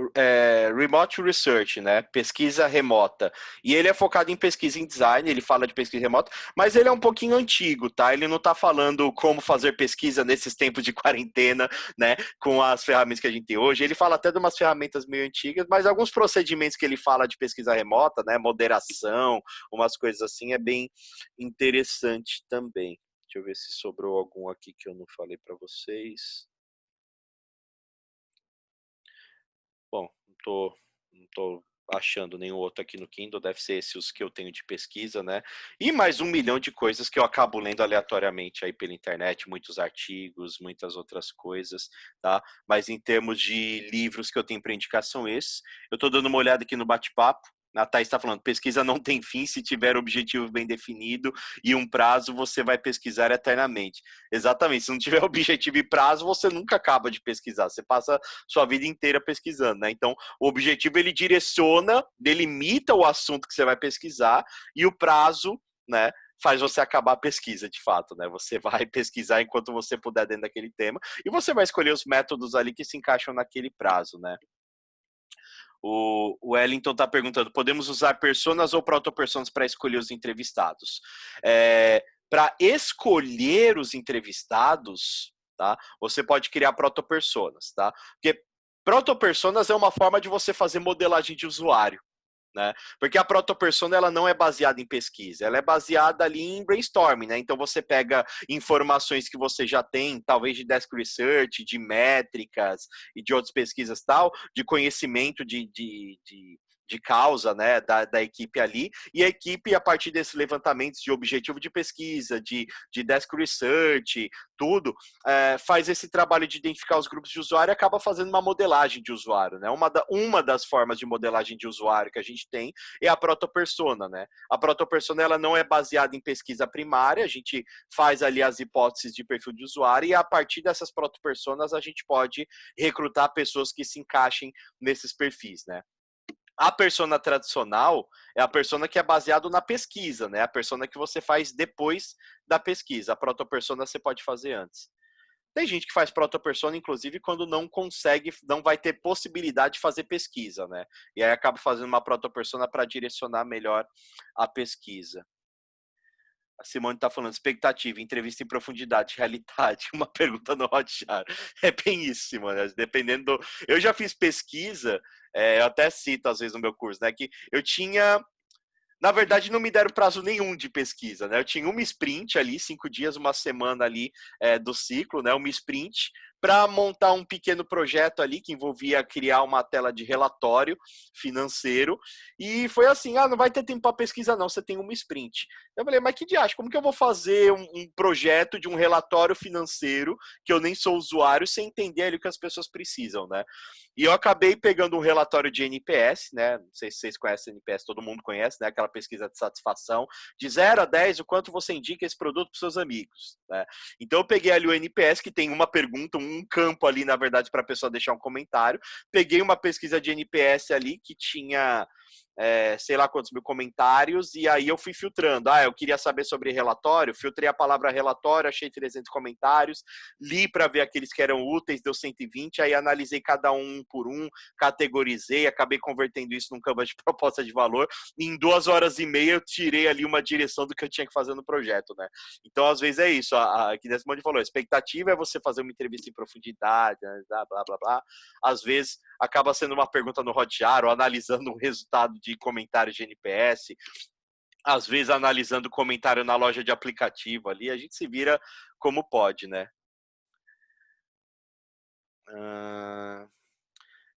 Speaker 1: Remote Research, né? Pesquisa remota. E ele é focado em pesquisa em design, ele fala de pesquisa remota, mas ele é um pouquinho antigo, tá? Ele não tá falando como fazer pesquisa nesses tempos de quarentena, né? Com as ferramentas que a gente tem hoje. Ele fala até de umas ferramentas meio antigas, mas alguns procedimentos que ele fala de pesquisa remota, né? Moderação, umas coisas assim, é bem interessante também. Deixa eu ver se sobrou algum aqui que eu não falei para vocês. Bom, não tô achando nenhum outro aqui no Kindle, deve ser esses os que eu tenho de pesquisa, né? E mais 1 milhão de coisas que eu acabo lendo aleatoriamente aí pela internet, muitos artigos, muitas outras coisas, tá? Mas em termos de livros que eu tenho para indicação esses, eu tô dando uma olhada aqui no bate-papo. A Thaís está falando, pesquisa não tem fim, se tiver objetivo bem definido e um prazo, você vai pesquisar eternamente. Exatamente, se não tiver objetivo e prazo, você nunca acaba de pesquisar, você passa sua vida inteira pesquisando, né? Então, o objetivo, ele direciona, delimita o assunto que você vai pesquisar e o prazo, né, faz você acabar a pesquisa, de fato, né? Você vai pesquisar enquanto você puder dentro daquele tema e você vai escolher os métodos ali que se encaixam naquele prazo, né? O Wellington está perguntando, podemos usar personas ou protopersonas para escolher os entrevistados? Para escolher os entrevistados, tá? Você pode criar protopersonas, tá? Porque protopersonas é uma forma de você fazer modelagem de usuário, né? Porque a protopersona, ela não é baseada em pesquisa, ela é baseada ali em brainstorming, né? Então você pega informações que você já tem, talvez de desk research, de métricas e de outras pesquisas tal, de conhecimento de causa, né, da equipe ali, e a equipe, a partir desses levantamentos de objetivo de pesquisa, de desk research, tudo, faz esse trabalho de identificar os grupos de usuário e acaba fazendo uma modelagem de usuário, né? Uma das formas de modelagem de usuário que a gente tem é a protopersona, né? A protopersona, ela não é baseada em pesquisa primária, a gente faz ali as hipóteses de perfil de usuário e a partir dessas protopersonas a gente pode recrutar pessoas que se encaixem nesses perfis, né? A persona tradicional é a persona que é baseado na pesquisa, né? A persona que você faz depois da pesquisa. A protopersona você pode fazer antes. Tem gente que faz protopersona, inclusive, quando não consegue, não vai ter possibilidade de fazer pesquisa, né? E aí acaba fazendo uma protopersona para direcionar melhor a pesquisa. A Simone está falando, expectativa, entrevista em profundidade, realidade, uma pergunta no Hotjar. É bem isso, Simone, dependendo do... Eu já fiz pesquisa, eu até cito às vezes no meu curso, né, que eu tinha... Na verdade, não me deram prazo nenhum de pesquisa, né? Eu tinha uma sprint ali, 5 dias, uma semana ali do ciclo, né? Uma sprint para montar um pequeno projeto ali que envolvia criar uma tela de relatório financeiro. E foi assim: não vai ter tempo para pesquisa, não, você tem uma sprint. Eu falei, mas que diacho, como que eu vou fazer um projeto de um relatório financeiro que eu nem sou usuário sem entender ali o que as pessoas precisam, né? E eu acabei pegando um relatório de NPS, né? Não sei se vocês conhecem NPS, todo mundo conhece, né? Aquela pesquisa de satisfação, de 0 a 10, o quanto você indica esse produto para os seus amigos, né? Então eu peguei ali o NPS, que tem uma pergunta, um campo ali, na verdade, para a pessoa deixar um comentário. Peguei uma pesquisa de NPS ali que tinha sei lá quantos mil comentários, e aí eu fui filtrando. Eu queria saber sobre relatório, filtrei a palavra relatório, achei 300 comentários, li para ver aqueles que eram úteis, deu 120, aí analisei cada um por um, categorizei, acabei convertendo isso num canvas de proposta de valor, e em 2 horas e meia eu tirei ali uma direção do que eu tinha que fazer no projeto, né? Então, às vezes é isso, que a Simone falou, a expectativa é você fazer uma entrevista em profundidade, blá, blá, blá, blá. Às vezes acaba sendo uma pergunta no Hotjar, ou analisando um resultado de comentário de NPS, às vezes analisando comentário na loja de aplicativo ali, a gente se vira como pode, né?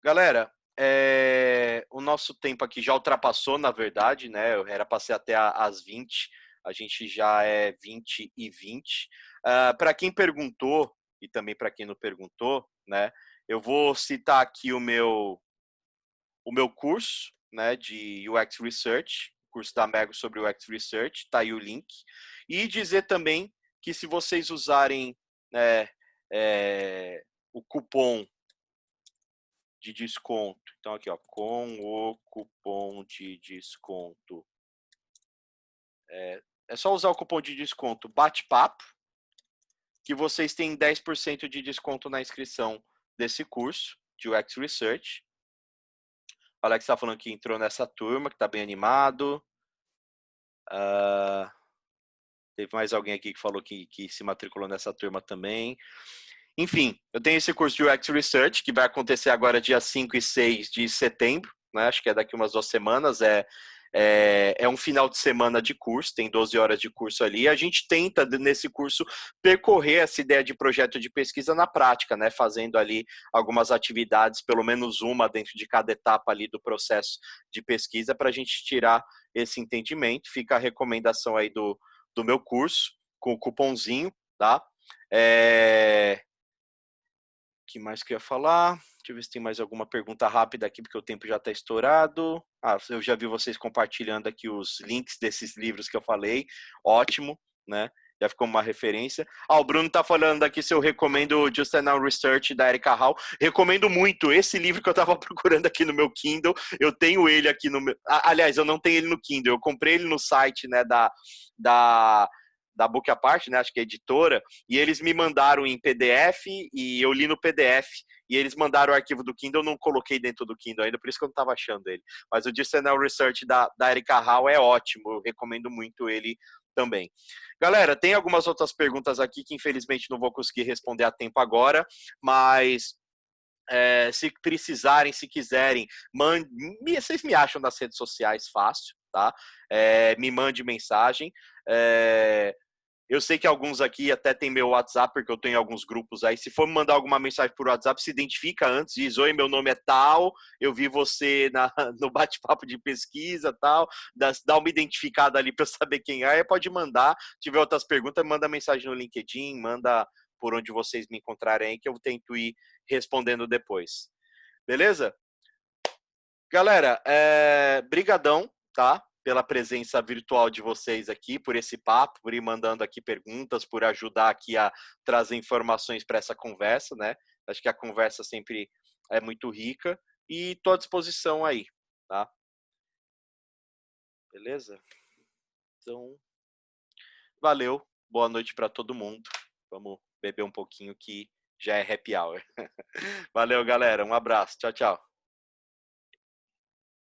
Speaker 1: Galera, o nosso tempo aqui já ultrapassou, na verdade, né? Eu era para ser até às 20, a gente já é 20h20. Para quem perguntou, e também para quem não perguntou, né? Eu vou citar aqui o meu curso, né, de UX Research, curso da Mego sobre UX Research, tá aí o link. E dizer também que se vocês usarem o cupom de desconto, então aqui, ó, com o cupom de desconto, é só usar o cupom de desconto bate-papo, que vocês têm 10% de desconto na inscrição desse curso de UX Research. O Alex está falando que entrou nessa turma, que está bem animado. Teve mais alguém aqui que falou que se matriculou nessa turma também. Enfim, eu tenho esse curso de UX Research, que vai acontecer agora dia 5 e 6 de setembro, né? Acho que é daqui umas 2 semanas. É um final de semana de curso, tem 12 horas de curso ali. A gente tenta, nesse curso, percorrer essa ideia de projeto de pesquisa na prática, né? Fazendo ali algumas atividades, pelo menos uma dentro de cada etapa ali do processo de pesquisa, para a gente tirar esse entendimento. Fica a recomendação aí do meu curso, com o cupomzinho, tá? Que mais que eu ia falar? Deixa eu ver se tem mais alguma pergunta rápida aqui, porque o tempo já está estourado. Eu já vi vocês compartilhando aqui os links desses livros que eu falei. Ótimo, né? Já ficou uma referência. O Bruno está falando aqui se eu recomendo o Just Enough Research, da Erika Hall. Recomendo muito. Esse livro que eu estava procurando aqui no meu Kindle, eu tenho ele aqui no meu... Aliás, eu não tenho ele no Kindle. Eu comprei ele no site, né, da Book Apart, né, acho que é editora, e eles me mandaram em PDF e eu li no PDF. E eles mandaram o arquivo do Kindle, eu não coloquei dentro do Kindle ainda, por isso que eu não estava achando ele. Mas o Just Enough Research da Erika Hall é ótimo, eu recomendo muito ele também. Galera, tem algumas outras perguntas aqui que infelizmente não vou conseguir responder a tempo agora, mas se precisarem, se quiserem, vocês me acham nas redes sociais fácil, tá? Me mande mensagem. Eu sei que alguns aqui até tem meu WhatsApp, porque eu tenho alguns grupos aí. Se for me mandar alguma mensagem por WhatsApp, se identifica antes, diz, oi, meu nome é tal, eu vi você no bate-papo de pesquisa tal, dá uma identificada ali para eu saber quem é, pode mandar. Se tiver outras perguntas, manda mensagem no LinkedIn, manda por onde vocês me encontrarem aí, que eu tento ir respondendo depois. Beleza? Galera, brigadão, tá? Pela presença virtual de vocês aqui, por esse papo, por ir mandando aqui perguntas, por ajudar aqui a trazer informações para essa conversa, né? Acho que a conversa sempre é muito rica e estou à disposição aí, tá? Beleza? Então, valeu, boa noite para todo mundo. Vamos beber um pouquinho que já é happy hour. Valeu, galera, um abraço, tchau, tchau.